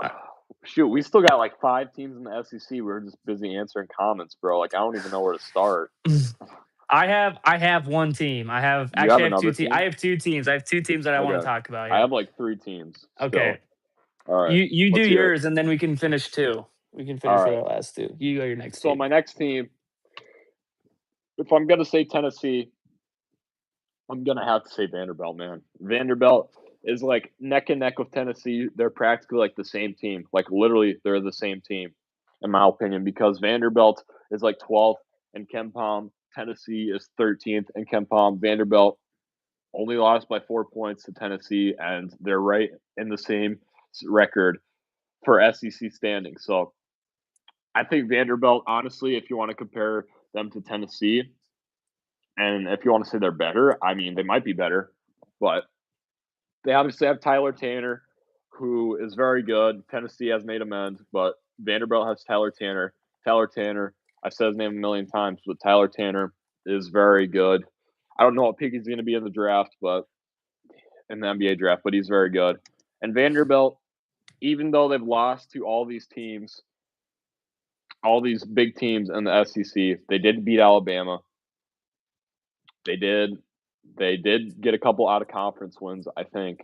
Speaker 1: shoot, we still got like 5 teams in the SEC. We were just busy answering comments, bro. Like, I don't even know where to start.
Speaker 2: I have one team. I have 2 teams. I have 2 teams. I have 2 teams that I want to talk about here.
Speaker 1: I have like 3 teams.
Speaker 2: Okay.
Speaker 1: Still. All right.
Speaker 2: You do yours, and then we can finish 2. We can finish our last 2. You go your next team.
Speaker 1: So my next team, if I'm going to say Tennessee, I'm going to have to say Vanderbilt, man. Vanderbilt is like neck and neck with Tennessee. They're practically like the same team. Like literally, they're the same team, in my opinion, because Vanderbilt is like 12th in KenPom. Tennessee is 13th in KenPom. Vanderbilt only lost by 4 points to Tennessee, and they're right in the same record for SEC standing. So I think Vanderbilt, honestly, if you want to compare them to Tennessee, and if you want to say they're better, I mean, they might be better, but they obviously have Tyler Tanner, who is very good. Tennessee has made amends, but Vanderbilt has Tyler Tanner. Tyler Tanner, I've said his name a million times, but Tyler Tanner is very good. I don't know what pick he's going to be in the draft, but in the NBA draft, but he's very good. And Vanderbilt, even though they've lost to all these teams, all these big teams in the SEC, they did beat Alabama. They did get a couple out of conference wins, I think.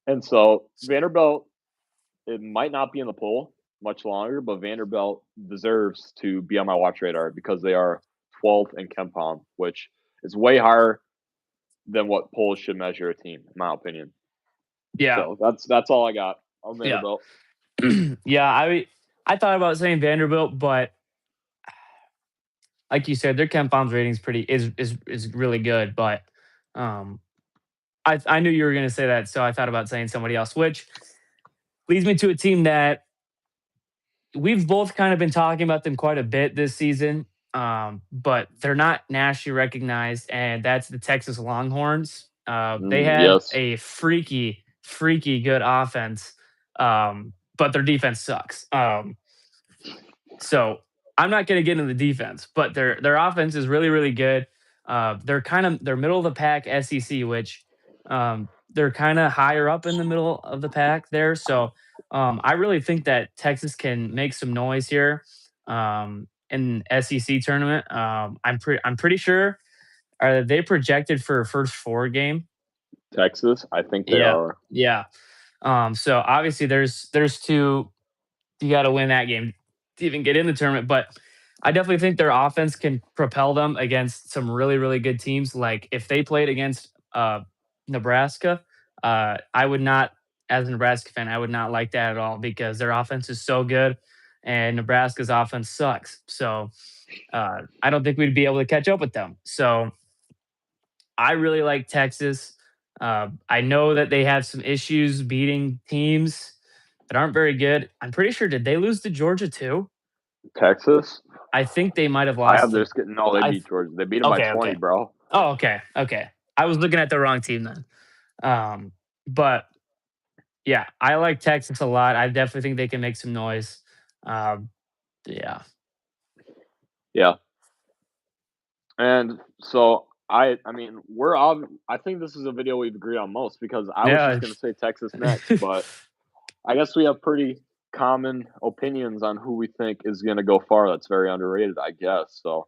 Speaker 1: And so Vanderbilt, it might not be in the poll much longer, but Vanderbilt deserves to be on my watch radar because they are 12th in KenPom, which is way higher than what polls should measure a team, in my opinion.
Speaker 2: Yeah.
Speaker 1: So that's all I got on Vanderbilt.
Speaker 2: Yeah, I thought about saying Vanderbilt, but like you said, their Ken Palm's rating is really good, but um, I knew you were going to say that, so I thought about saying somebody else, which leads me to a team that we've both kind of been talking about them quite a bit this season, but they're not nationally recognized, and that's the Texas Longhorns. They have
Speaker 1: Yes,
Speaker 2: a freaky good offense, but their defense sucks. So I'm not going to get into the defense, but their offense is really good. They're middle of the pack SEC, which they're kind of higher up in the middle of the pack there. So I really think that Texas can make some noise here in SEC tournament. I'm pretty sure are they projected for a first four game?
Speaker 1: Texas. I think they
Speaker 2: Yeah,
Speaker 1: are.
Speaker 2: yeah. So obviously there's two you got to win that game to even get in the tournament. But I definitely think their offense can propel them against some really good teams. Like if they played against Nebraska, I would not, as a Nebraska fan, I would not like that at all because their offense is so good and Nebraska's offense sucks. So I don't think we'd be able to catch up with them. So I really like Texas. I know that they have some issues beating teams that aren't very good. I'm pretty sure did they lose to Georgia too?
Speaker 1: Texas.
Speaker 2: I think they might have
Speaker 1: I have
Speaker 2: lost to.
Speaker 1: this. No, they
Speaker 2: I
Speaker 1: beat Georgia. They beat them by
Speaker 2: okay,
Speaker 1: 20,
Speaker 2: okay.
Speaker 1: bro.
Speaker 2: Oh, okay. I was looking at the wrong team then. But yeah, I like Texas a lot. I definitely think they can make some noise. Um, yeah,
Speaker 1: Yeah, and so I mean, we're on. I think this is a video we've agreed on most because I was
Speaker 2: yeah,
Speaker 1: just gonna say Texas next, but I guess we have pretty common opinions on who we think is gonna go far. That's very underrated, I guess. So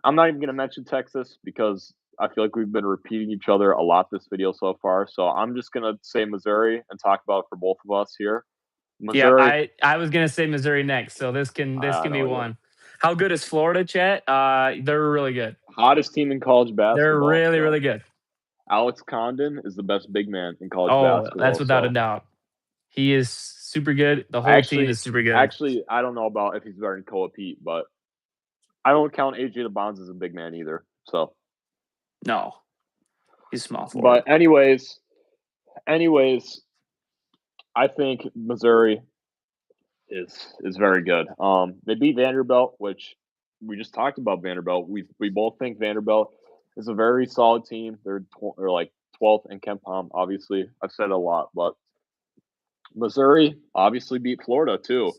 Speaker 1: I'm not even gonna mention Texas because I feel like we've been repeating each other a lot this video so far. So I'm just gonna say Missouri and talk about it for both of us here.
Speaker 2: yeah.
Speaker 1: Missouri,
Speaker 2: I was gonna say Missouri next, so this can
Speaker 1: I
Speaker 2: be
Speaker 1: know you.
Speaker 2: one. How good is Florida, Chet? They're really good.
Speaker 1: Hottest team in college
Speaker 2: They're
Speaker 1: basketball.
Speaker 2: really
Speaker 1: So
Speaker 2: good.
Speaker 1: Alex Condon is the best big man in college
Speaker 2: Oh, that's
Speaker 1: basketball.
Speaker 2: without a
Speaker 1: So
Speaker 2: doubt. He is super good. The
Speaker 1: I
Speaker 2: whole team is super good.
Speaker 1: I don't know about if he's better than Koa Pete, but I don't count AJ DeBonds as a big man either. So,
Speaker 2: No, he's small forward.
Speaker 1: but anyways, I think Missouri is very good. They beat Vanderbilt, which we just talked about Vanderbilt. We both think Vanderbilt is a very solid team. They're like 12th in Ken Palm. Obviously, I've said it a lot, but Missouri obviously beat Florida too,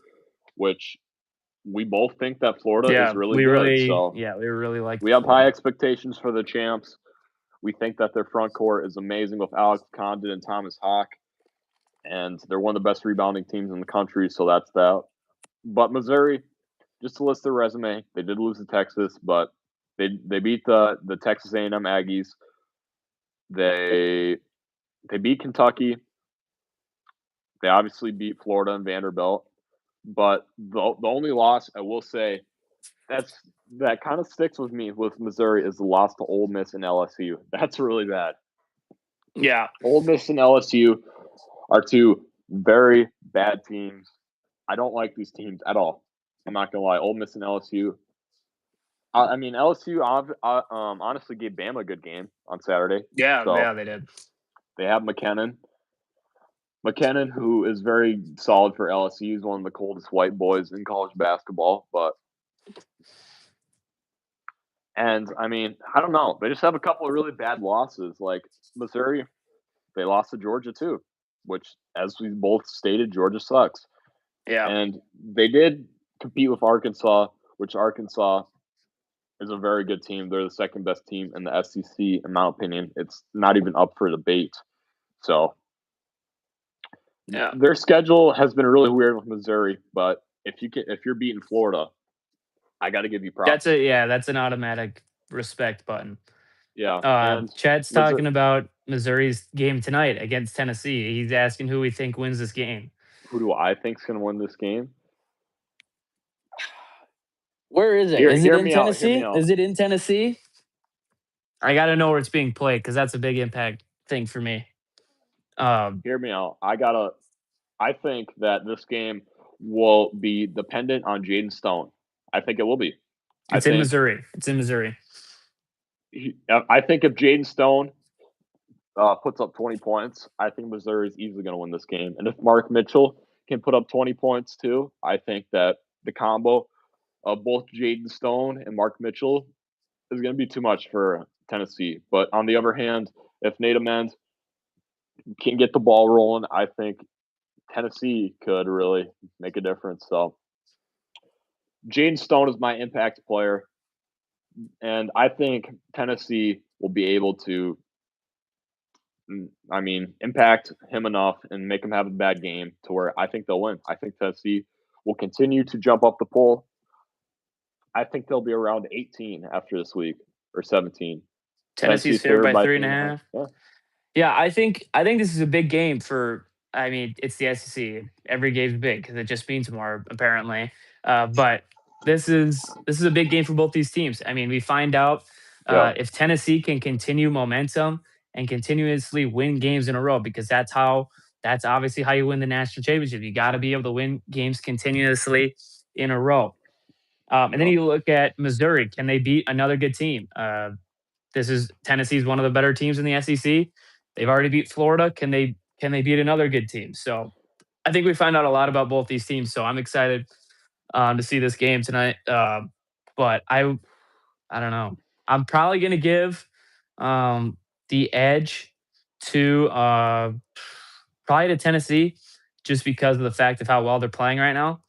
Speaker 1: which we both think that Florida is
Speaker 2: Yeah,
Speaker 1: really good. So
Speaker 2: we really like
Speaker 1: we have high
Speaker 2: Florida.
Speaker 1: expectations for the champs. We think that their front court is amazing with Alex Condon and Thomas Hawk, and they're one of the best rebounding teams in the country. So that's that. But Missouri, just to list their resume, they did lose to Texas, but they beat the Texas A&M Aggies. They they beat Kentucky. They obviously beat Florida and Vanderbilt. But the only loss I will say that kind of sticks with me with Missouri is the loss to Ole Miss and LSU. That's really bad.
Speaker 2: Yeah,
Speaker 1: Ole Miss and LSU are two very bad teams. I don't like these teams at all. I'm not gonna lie. Ole Miss and LSU. I mean, LSU honestly gave Bama a good game on Saturday.
Speaker 2: yeah,
Speaker 1: So
Speaker 2: they did.
Speaker 1: they have McKinnon. McKinnon, who is very solid for LSU, is one of the coldest white boys in college basketball. And I mean, I don't know. They just have a couple of really bad losses. Like Missouri, they lost to Georgia too, which, as we both stated, Georgia sucks.
Speaker 2: Yeah,
Speaker 1: And they did compete with Arkansas, which Arkansas is a very good team. They're the second best team in the SEC, in my opinion. It's not even up for debate. So
Speaker 2: yeah.
Speaker 1: their schedule has been really weird with Missouri, but if you're beating Florida, I got to give you props.
Speaker 2: That's an automatic respect button.
Speaker 1: Yeah, and
Speaker 2: Chad's
Speaker 1: Missouri,
Speaker 2: talking about Missouri's game tonight against Tennessee. He's asking who we think wins this game.
Speaker 1: who do I think's going to win this game?
Speaker 2: Where is it?
Speaker 1: Hear
Speaker 2: Is it
Speaker 1: hear
Speaker 2: in
Speaker 1: me out. Hear me
Speaker 2: Tennessee?
Speaker 1: out.
Speaker 2: Is it in Tennessee? I got to know where it's being played because that's a big impact thing for me.
Speaker 1: Hear me out. I think that this game will be dependent on Jaden Stone. I think it will be.
Speaker 2: It's in Missouri. It's in Missouri.
Speaker 1: I think if Jaden Stone puts up 20 points, I think Missouri is easily going to win this game. And if Mark Mitchell can put up 20 points too, I think that the combo of both Jaden Stone and Mark Mitchell is going to be too much for Tennessee. But on the other hand, if Nate Amend can get the ball rolling, I think Tennessee could really make a difference. So Jaden Stone is my impact player, and I think Tennessee will be able to, impact him enough and make him have a bad game to where I think they'll win. I think Tennessee will continue to jump up the poll. I think they'll be around 18 after this week or 17.
Speaker 2: Tennessee's favored by 3.5.
Speaker 1: Yeah.
Speaker 2: Yeah, I think this is a big game for. I mean, it's the SEC. Every game's big because it just means more, apparently. But this is a big game for both these teams. I mean, we find out if Tennessee can continue momentum and continuously win games in a row, because that's obviously how you win the national championship. You got to be able to win games continuously in a row. And then you look at Missouri. Can they beat another good team? Tennessee's one of the better teams in the SEC. They've already beat Florida. Can they beat another good team? So I think we find out a lot about both these teams. So I'm excited to see this game tonight. But I don't know. I'm probably going to give the edge to probably to Tennessee, just because of the fact of how well they're playing right now.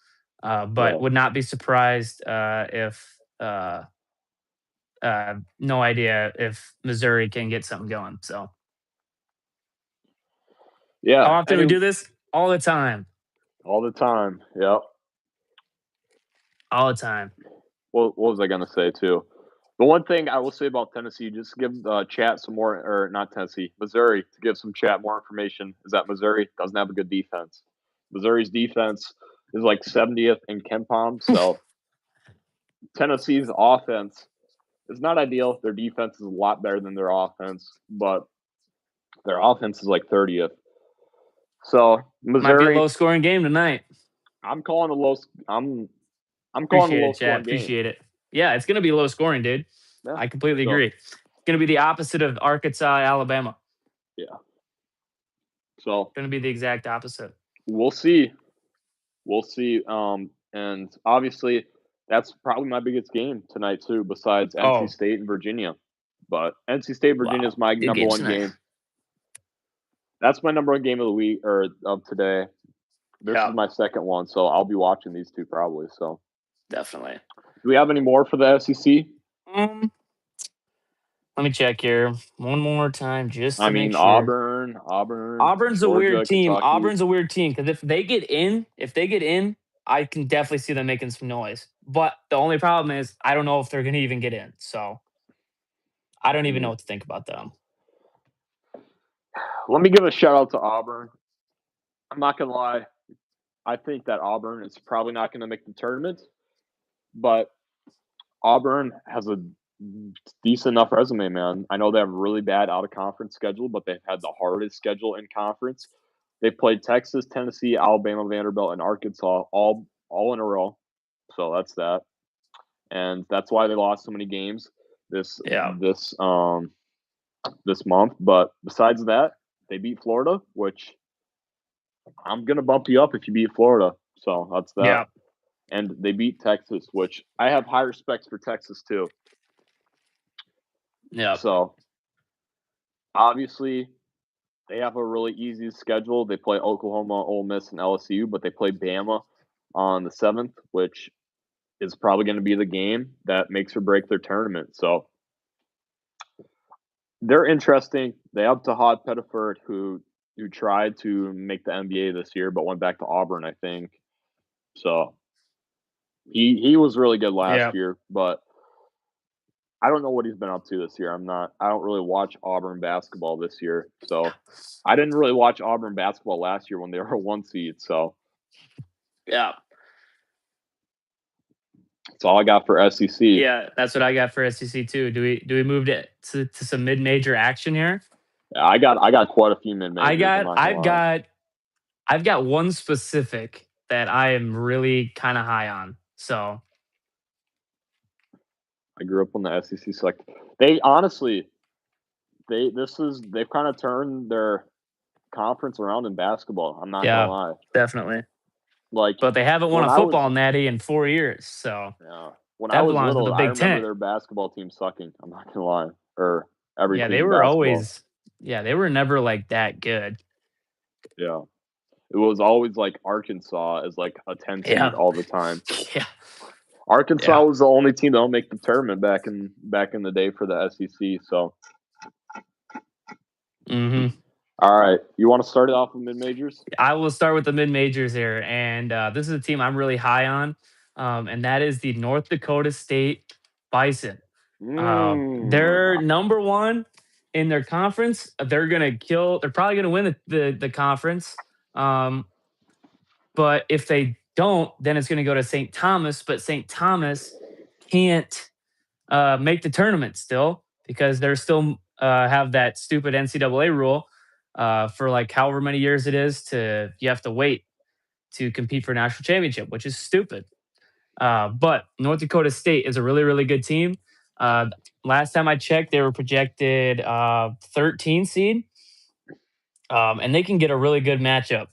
Speaker 2: But would not be surprised if no idea if Missouri can get something going. So
Speaker 1: yeah,
Speaker 2: how often we do this? All the time.
Speaker 1: All the time. Yep.
Speaker 2: All the time.
Speaker 1: What was I going to say too? The one thing I will say about Tennessee, just give chat some more, or not Tennessee, Missouri, to give some chat more information, is that Missouri doesn't have a good defense. Missouri's defense is like 70th in KenPom, so Tennessee's offense is not ideal. Their defense is a lot better than their offense, but their offense is like 30th. So Missouri
Speaker 2: might be a low-scoring game tonight.
Speaker 1: I'm calling a low. I'm calling a low-scoring game.
Speaker 2: Appreciate it. Yeah, it's going to be low scoring, dude. Yeah. I completely agree. It's going to be the opposite of Arkansas, Alabama.
Speaker 1: Yeah. So
Speaker 2: it's going to be the exact opposite.
Speaker 1: We'll see. And obviously, that's probably my biggest game tonight too, besides NC State and Virginia. But NC State, Virginia is my number one game. That's my number one game of the week or of today. This is my second one, so I'll be watching these two probably. So
Speaker 2: definitely.
Speaker 1: Do we have any more for the SEC?
Speaker 2: Let me check here one more time, just to make sure.
Speaker 1: Auburn.
Speaker 2: Auburn's Georgia, a weird team. Kentucky. Auburn's a weird team because if they get in, I can definitely see them making some noise. But the only problem is I don't know if they're going to even get in. So I don't even know what to think about them.
Speaker 1: Let me give a shout out to Auburn. I'm not going to lie. I think that Auburn is probably not going to make the tournament, but Auburn has a decent enough resume, man. I know they have a really bad out-of-conference schedule, but they've had the hardest schedule in conference. They played Texas, Tennessee, Alabama, Vanderbilt, and Arkansas all in a row. So that's that. And that's why they lost so many games this month. But besides that, they beat Florida, which I'm going to bump you up if you beat Florida. So that's that. Yeah. And they beat Texas, which I have high respect for Texas too.
Speaker 2: Yeah.
Speaker 1: So obviously they have a really easy schedule. They play Oklahoma, Ole Miss, and LSU, but they play Bama on the 7th, which is probably going to be the game that makes or break their tournament. So they're interesting. They have Tahad Pettiford, who tried to make the NBA this year, but went back to Auburn, I think. So he was really good last year, but I don't know what he's been up to this year. I don't really watch Auburn basketball this year. So I didn't really watch Auburn basketball last year when they were a 1 seed. So
Speaker 2: yeah.
Speaker 1: That's all I got for SEC.
Speaker 2: Yeah, that's what I got for SEC too. Do we move to some mid-major action here?
Speaker 1: Yeah, I got quite a few mid-majors.
Speaker 2: I've got one specific that I am really kind of high on. So
Speaker 1: I grew up on the SEC select. They honestly, they've kind of turned their conference around in basketball. I'm not gonna
Speaker 2: Yeah,
Speaker 1: lie.
Speaker 2: definitely.
Speaker 1: Like
Speaker 2: But they haven't won
Speaker 1: when
Speaker 2: a
Speaker 1: I was,
Speaker 2: football natty in 4 years, so
Speaker 1: yeah, when I
Speaker 2: that
Speaker 1: was
Speaker 2: belongs to the
Speaker 1: little, I
Speaker 2: Big
Speaker 1: remember
Speaker 2: Ten.
Speaker 1: their basketball team sucking. I'm not gonna lie, or every
Speaker 2: Yeah,
Speaker 1: team
Speaker 2: they
Speaker 1: in
Speaker 2: were
Speaker 1: basketball.
Speaker 2: always they were never, like, that good.
Speaker 1: Yeah, it was always like Arkansas as like a 10 seed
Speaker 2: Yeah.
Speaker 1: all the time.
Speaker 2: Yeah,
Speaker 1: Arkansas
Speaker 2: yeah.
Speaker 1: was the only team that don't make the tournament back in the day for the SEC. So,
Speaker 2: Mhm.
Speaker 1: all right, you want to start it off with mid majors?
Speaker 2: I will start with the mid majors here, and this is a team I'm really high on, and that is the North Dakota State Bison. They're
Speaker 1: Mm.
Speaker 2: number one in their conference. They're gonna kill. They're probably gonna win the conference. Um, but if they don't, then it's gonna go to St. Thomas. But St. Thomas can't make the tournament still because they're still have that stupid NCAA rule for like however many years it is to you have to wait to compete for national championship, which is stupid. But North Dakota State is a really, really good team. Uh, Last time I checked, they were projected 13 seed, and they can get a really good matchup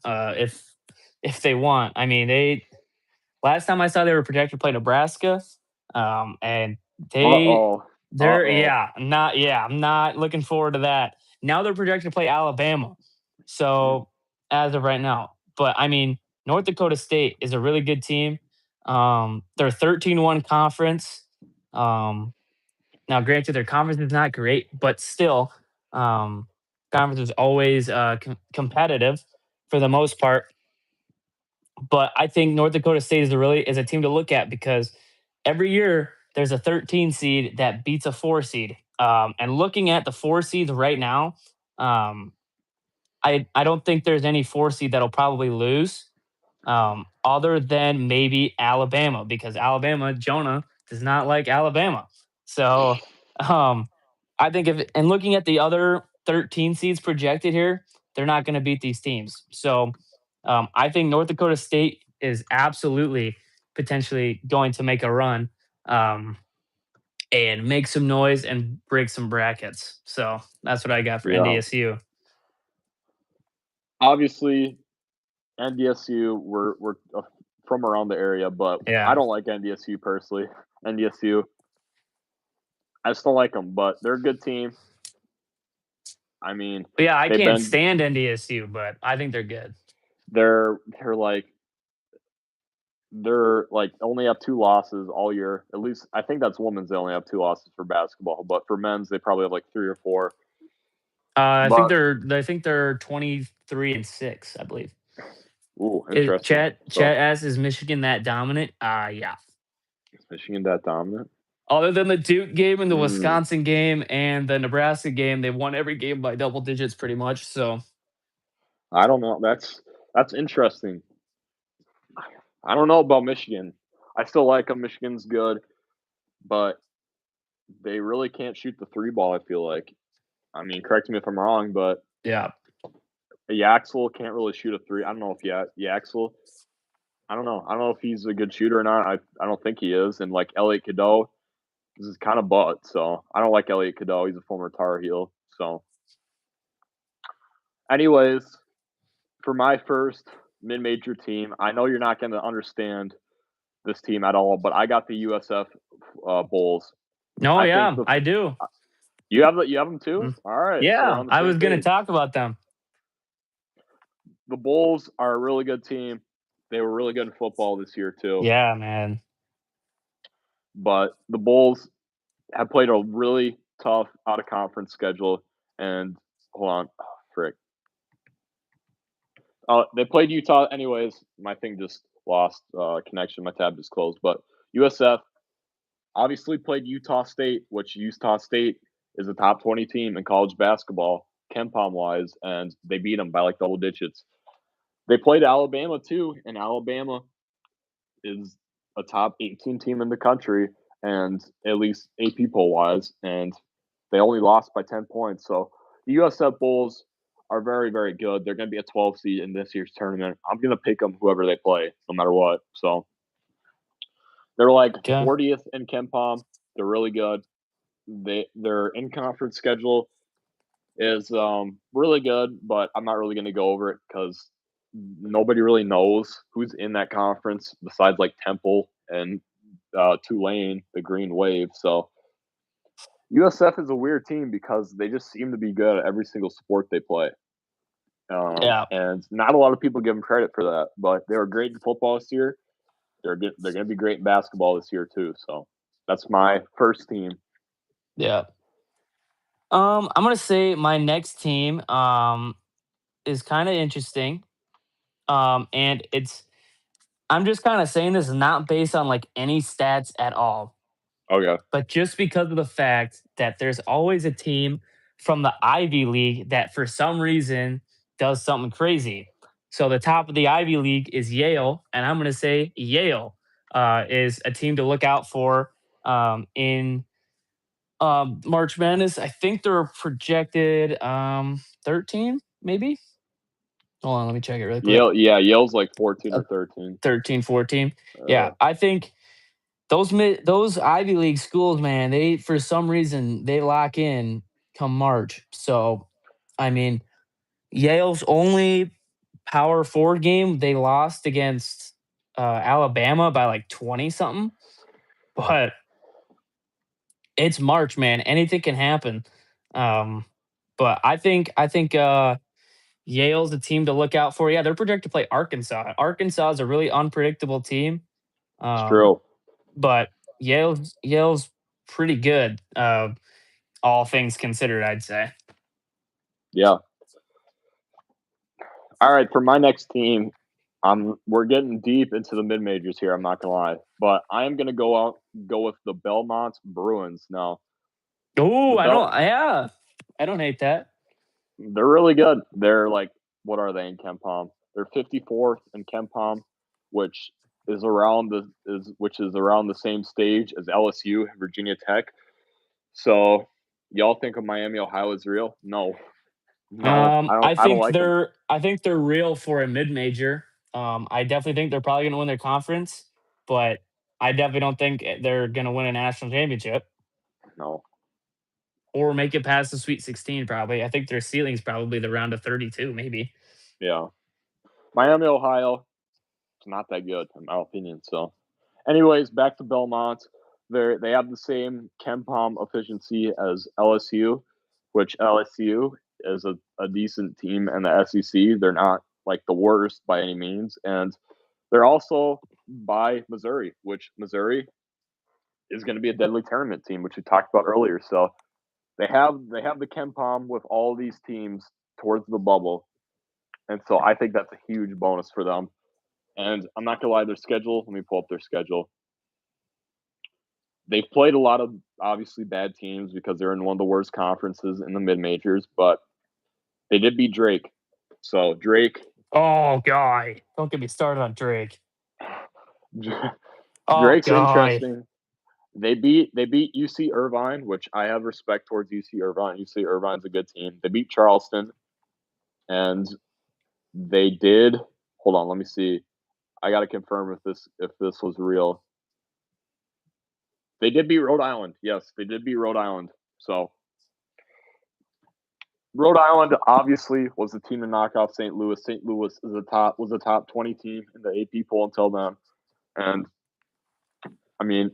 Speaker 2: if they want. I mean, they last time I saw they were projected to play Nebraska, and they
Speaker 1: Uh-oh.
Speaker 2: they're
Speaker 1: Uh-oh.
Speaker 2: I'm not looking forward to that. Now they're projected to play Alabama, so as of right now, but I mean North Dakota State is a really good team. They're 13-1 conference. Um, Now, granted, their conference is not great, but still, um, conference is always competitive for the most part. But I think North Dakota State is a team to look at because every year there's a 13 seed that beats a 4 seed. And looking at the 4 seeds right now, um, I don't think there's any 4 seed that'll probably lose, other than maybe Alabama because Alabama Jonah does not like Alabama. So um, I think if and looking at the other 13 seeds projected here, they're not going to beat these teams. So I think North Dakota State is absolutely potentially going to make a run and make some noise and break some brackets. So that's what I got for
Speaker 1: Yeah.
Speaker 2: NDSU.
Speaker 1: Obviously, NDSU, we're from around the area, but I
Speaker 2: Yeah.
Speaker 1: don't like NDSU personally. NDSU, I just don't like them, but they're a good team. I mean,
Speaker 2: But yeah, I
Speaker 1: they've
Speaker 2: can't
Speaker 1: been
Speaker 2: stand NDSU, but I think they're good.
Speaker 1: they're like only have 2 losses all year. At least I think that's women's. They only have 2 losses for basketball, but for men's they probably have like 3 or 4. But
Speaker 2: I think they're 23-6, I believe.
Speaker 1: interesting. So
Speaker 2: Chat asks, is Michigan that dominant? Yeah.
Speaker 1: is Michigan that dominant?
Speaker 2: Other than the Duke game and the
Speaker 1: Mm,
Speaker 2: Wisconsin game and the Nebraska game, they've won every game by double digits pretty much. So
Speaker 1: I don't know. That's interesting. I don't know about Michigan. I still like them. Michigan's good, but they really can't shoot the 3 ball. I feel like. I mean, correct me if I'm wrong, but
Speaker 2: yeah.
Speaker 1: Yaxel can't really shoot a 3. I don't know if Yaxel. I don't know. I don't know if he's a good shooter or not. I don't think he is. And like Elliot Cadeau, this is kind of butt. So I don't like Elliot Cadeau. He's a former Tar Heel. So, anyways, for my first mid-major team, I know you're not going to understand this team at all, but I got the USF Bulls.
Speaker 2: No,
Speaker 1: I think
Speaker 2: yeah, I do.
Speaker 1: you have them too.
Speaker 2: Mm.
Speaker 1: All right, so we're
Speaker 2: Yeah,
Speaker 1: on the
Speaker 2: I was
Speaker 1: same
Speaker 2: gonna
Speaker 1: page.
Speaker 2: talk about them.
Speaker 1: The Bulls are a really good team. They were really good in football this year too.
Speaker 2: Yeah, man.
Speaker 1: But the Bulls have played a really tough out of conference schedule. And hold on, oh, frick. They played Utah anyways. My thing just lost connection. My tab just closed. But USF obviously played Utah State, which Utah State is a top 20 team in college basketball, KenPom wise, and they beat them by like double digits. They played Alabama too, and Alabama is a top 18 team in the country, and at least AP poll wise, and they only lost by 10 points. So the USF Bulls are very, very good. They're going to be a 12 seed in this year's tournament. I'm going to pick them whoever they play, no matter what. So they're like
Speaker 2: Okay.
Speaker 1: 40th in KenPom, They're really good. Their in conference schedule is really good, but I'm not really going to go over it because nobody really knows who's in that conference besides like Temple and Tulane, the Green Wave. So USF is a weird team because they just seem to be good at every single sport they play.
Speaker 2: Yeah.
Speaker 1: And not a lot of people give them credit for that, but they were great in football this year. They're good. They're going to be great in basketball this year too. So that's my first team.
Speaker 2: Yeah. I'm gonna say my next team is kind of interesting. And I'm just kind of saying this is not based on like any stats at all,
Speaker 1: Okay,
Speaker 2: but just because of the fact that there's always a team from the Ivy League that for some reason does something crazy. So the top of the Ivy League is Yale, and I'm going to say Yale is a team to look out for in March Madness. I think they're projected 13, maybe. Hold on, let me check it really quick.
Speaker 1: Yale. Yeah, Yale's like 14 or 13.
Speaker 2: 13, 14.
Speaker 1: Uh,
Speaker 2: Yeah, I think those Ivy League schools, man, they for some reason they lock in come March. So, I mean, Yale's only Power Four game they lost against Alabama by like 20 something, but it's March, man. Anything can happen. Um, but I think Yale's a team to look out for. Yeah, they're projected to play Arkansas. Arkansas is a really unpredictable team.
Speaker 1: it's
Speaker 2: Um,
Speaker 1: true.
Speaker 2: but Yale's pretty good, all things considered, I'd say.
Speaker 1: Yeah. All right, for my next team, we're getting deep into the mid majors here. I'm not gonna lie, but I am gonna go with the Belmont Bruins. Now,
Speaker 2: Oh,
Speaker 1: the
Speaker 2: I don't.
Speaker 1: Bell
Speaker 2: Yeah, I don't hate that.
Speaker 1: they're really good. They're like, what are they in Kempom? They're 54th in Kempom, which is around the same stage as LSU, Virginia Tech. So, y'all think of Miami, Ohio is real? No, no, I don't. I don't like them.
Speaker 2: I think they're real for a mid major. I definitely think they're probably going to win their conference, but I definitely don't think they're going to win a national championship
Speaker 1: No,
Speaker 2: or make it past the Sweet 16. Probably, I think their ceiling is probably the round of 32, maybe.
Speaker 1: yeah, Miami, Ohio, it's not that good in my opinion. So, anyways, back to Belmont. They have the same Kempom efficiency as LSU, which LSU is a decent team in the SEC. They're not like the worst by any means, and they're also by Missouri, which Missouri is going to be a deadly tournament team, which we talked about earlier. So they have the Kempom with all these teams towards the bubble, and so I think that's a huge bonus for them. And I'm not gonna lie, their schedule. Let me pull up their schedule. They've played a lot of obviously bad teams because they're in one of the worst conferences in the mid majors, but they did beat Drake. So Drake,
Speaker 2: Oh, guy, don't get me started on Drake. Oh,
Speaker 1: Drake's
Speaker 2: guy.
Speaker 1: interesting. They beat UC Irvine, which I have respect towards UC Irvine. UC Irvine's a good team. They beat Charleston, and they did. Hold on, let me see. I got to confirm if this was real. They did beat Rhode Island. Yes, they did beat Rhode Island. So Rhode Island obviously was the team to knock off St. Louis. St. Louis was a top 20 team in the AP poll until then, and I mean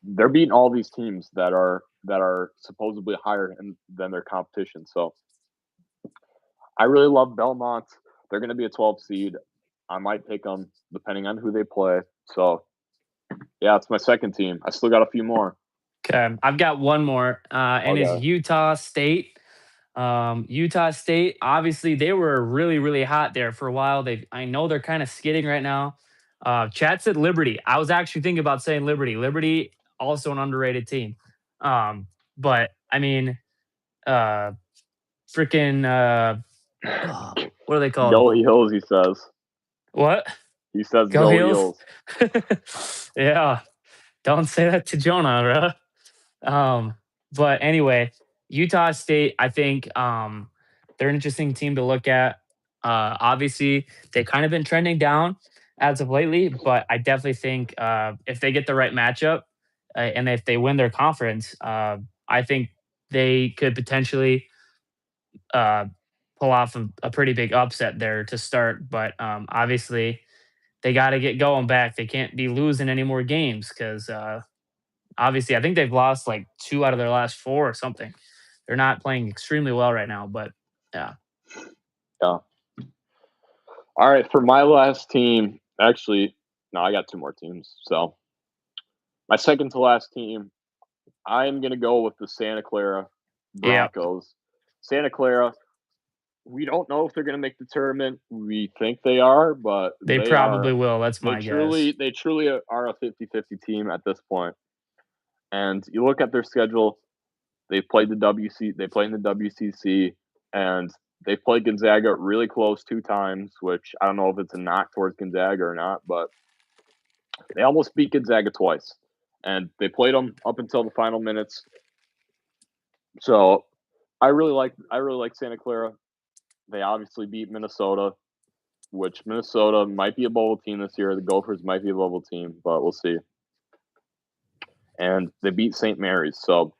Speaker 1: they're beating all these teams that are supposedly higher than their competition. So I really love Belmont. They're going to be a 12 seed. I might pick them depending on who they play. So yeah, it's my second team. I still got a few more.
Speaker 2: Okay, I've got one more, and it's
Speaker 1: Okay.
Speaker 2: Utah State. Utah State, obviously, they were really, really hot there for a while. I know they're kind of skidding right now. Chad said Liberty. I was actually thinking about saying Liberty. Liberty, also an underrated team. Um, but I mean, uh, freaking, what are they called?
Speaker 1: Go Heels, he says.
Speaker 2: What?
Speaker 1: He says
Speaker 2: Go
Speaker 1: go
Speaker 2: Heels.
Speaker 1: Heels.
Speaker 2: Yeah, don't say that to Jonah, bro. But anyway, Utah State, I think they're an interesting team to look at. Obviously, they've kind of been trending down as of lately, but I definitely think if they get the right matchup, and if they win their conference, I think they could potentially uh, pull off a pretty big upset there to start. But obviously, they got to get going back. They can't be losing any more games because obviously, I think they've lost like 2 out of their last 4 or something. They're not playing extremely well right now, but yeah.
Speaker 1: Yeah. All right, for my last team, actually, no, I got 2 more teams. So my second to last team, I'm gonna go with the Santa Clara
Speaker 2: Yeah,
Speaker 1: Broncos. Santa Clara, we don't know if they're gonna make the tournament. We think they are, but
Speaker 2: they
Speaker 1: they
Speaker 2: probably
Speaker 1: are.
Speaker 2: will. That's
Speaker 1: They
Speaker 2: my guess.
Speaker 1: truly, they truly are a 50-50 team at this point. And you look at their schedule. They played the WC. They played in the WCC, and they played Gonzaga really close 2 times. Which I don't know if it's a knock towards Gonzaga or not, but they almost beat Gonzaga twice, and they played them up until the final minutes. So I really like Santa Clara. They obviously beat Minnesota, which Minnesota might be a bubble team this year. The Gophers might be a bubble team, but we'll see. And they beat St. Mary's, so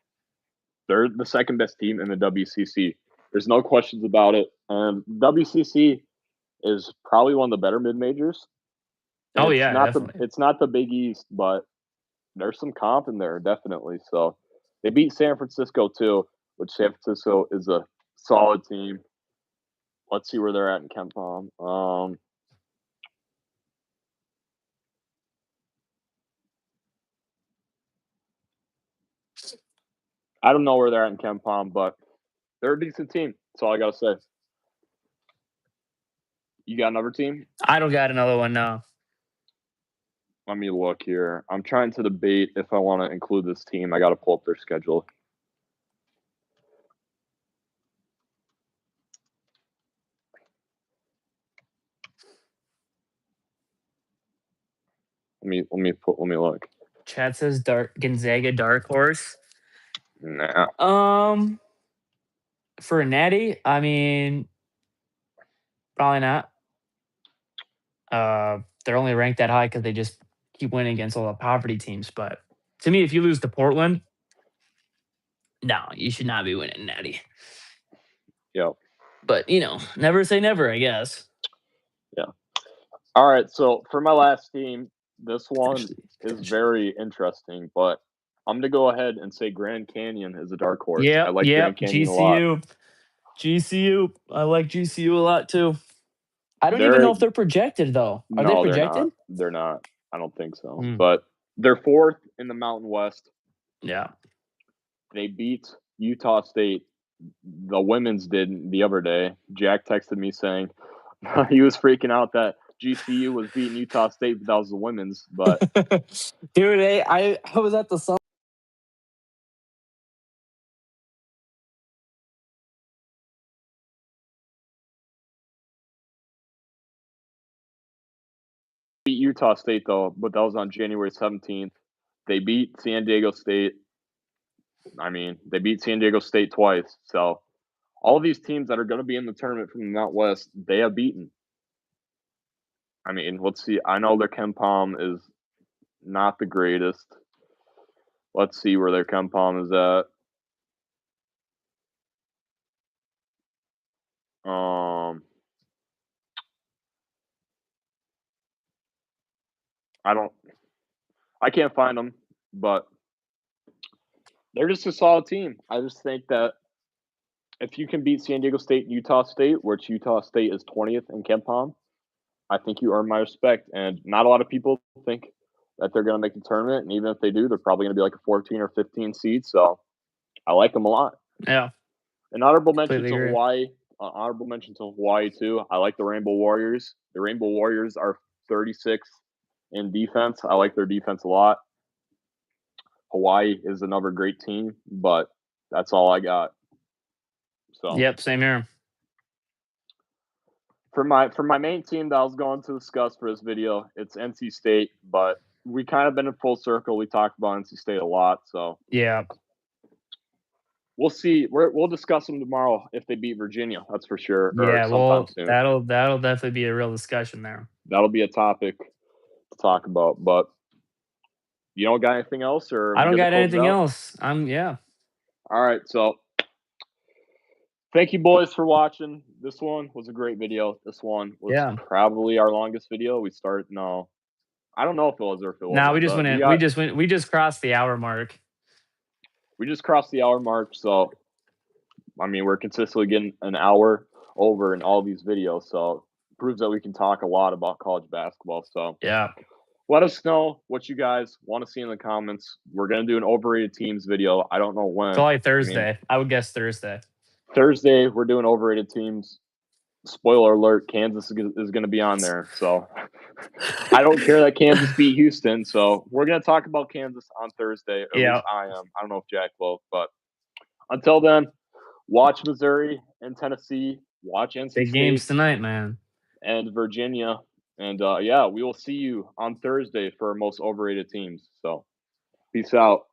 Speaker 1: they're the second best team in the WCC. There's no questions about it. And WCC is probably one of the better mid majors.
Speaker 2: Oh
Speaker 1: It's
Speaker 2: yeah,
Speaker 1: not the
Speaker 2: definitely.
Speaker 1: it's not the Big East, but there's some comp in there definitely. So they beat San Francisco too, which San Francisco is a solid team. Let's see where they're at in Ken Palm. I don't know where they're at in Ken Palm, but they're a decent team. That's all I gotta say. You got another team?
Speaker 2: I don't got another one now.
Speaker 1: Let me look here. I'm trying to debate if I want to include this team. I got to pull up their schedule. Let me look.
Speaker 2: Chad says Gonzaga dark horse.
Speaker 1: Nah.
Speaker 2: Um, for a natty, I mean, probably not. They're only ranked that high because they just keep winning against all the poverty teams. But to me, if you lose to Portland, no, you should not be winning natty.
Speaker 1: Yep.
Speaker 2: But never say never, I guess.
Speaker 1: Yeah. All right. So for my last team, this one
Speaker 2: Potentially,
Speaker 1: is
Speaker 2: potentially.
Speaker 1: very interesting, but I'm gonna go ahead and say Grand Canyon is a dark horse. I
Speaker 2: Yep,
Speaker 1: like
Speaker 2: yep.
Speaker 1: Grand Canyon a lot.
Speaker 2: GCU. I like GCU a lot too. I don't even know
Speaker 1: They're
Speaker 2: if they're projected though. Are they
Speaker 1: no, they're not.
Speaker 2: projected?
Speaker 1: They're not. I don't think so.
Speaker 2: Hmm.
Speaker 1: But they're fourth in the Mountain West.
Speaker 2: Yeah.
Speaker 1: They beat Utah State. The women's did the other day. Jack texted me saying he was freaking out that GCU was beating Utah State, but that was the women's. But
Speaker 2: Dude, I was at the
Speaker 1: beat Utah State though, but that was on January 17th. They beat San Diego State. I mean, they beat San Diego State twice. So all these teams that are going to be in the tournament from the Mount West, they have beaten. I mean, let's see. I know their Ken Palm is not the greatest. Let's see where their Ken Palm is at. Um, I don't. I can't find them, but they're just a solid team. I just think that if you can beat San Diego State and Utah State, which Utah State is 20th in Ken Palm, I think you earn my respect. And not a lot of people think that they're going to make the tournament. And even if they do, they're probably going to be like a 14 or 15 seed. So I like them a lot.
Speaker 2: Yeah,
Speaker 1: An honorable mention
Speaker 2: completely
Speaker 1: to
Speaker 2: agree.
Speaker 1: Hawaii. Honorable mention to Hawaii too. I like the Rainbow Warriors. The Rainbow Warriors are 36th in defense. I like their defense a lot. Hawaii is another great team, but that's all I got. So
Speaker 2: Yep, same here.
Speaker 1: for my main team that I was going to discuss for this video, it's NC State, but we kind of been in full circle. We talked about NC State a lot, so
Speaker 2: Yeah.
Speaker 1: we'll see. We'll discuss them tomorrow if they beat Virginia. That's for sure, or
Speaker 2: Yeah,
Speaker 1: sometime
Speaker 2: well,
Speaker 1: soon.
Speaker 2: that'll definitely be a real discussion there.
Speaker 1: That'll be a topic to talk about. But You don't got anything else, or
Speaker 2: I
Speaker 1: we
Speaker 2: don't
Speaker 1: good to
Speaker 2: got
Speaker 1: close it
Speaker 2: anything
Speaker 1: out?
Speaker 2: else. Yeah.
Speaker 1: All right, so thank you, boys, for watching. This one was a great video. This one was
Speaker 2: Yeah.
Speaker 1: probably our longest video. We started no, I don't know if it was or if it
Speaker 2: Now
Speaker 1: wasn't, but
Speaker 2: we just crossed the hour mark.
Speaker 1: we just crossed the hour mark. So I mean, we're consistently getting an hour over in all these videos. So it proves that we can talk a lot about college basketball. So
Speaker 2: Yeah.
Speaker 1: let us know what you guys want to see in the comments. We're gonna do an overrated teams video. I don't know when.
Speaker 2: Probably
Speaker 1: I mean,
Speaker 2: Thursday. I would guess Thursday.
Speaker 1: Thursday we're doing overrated teams. Spoiler alert: Kansas is going to be on there. So I don't care that Kansas beat Houston. So we're going to talk about Kansas on Thursday, or at
Speaker 2: Yeah.
Speaker 1: least I am. I don't know if Jack will, but until then, watch Missouri and Tennessee. Watch NC
Speaker 2: Big
Speaker 1: State
Speaker 2: games tonight, man.
Speaker 1: and Virginia. And yeah, we will see you on Thursday for our most overrated teams. So peace out.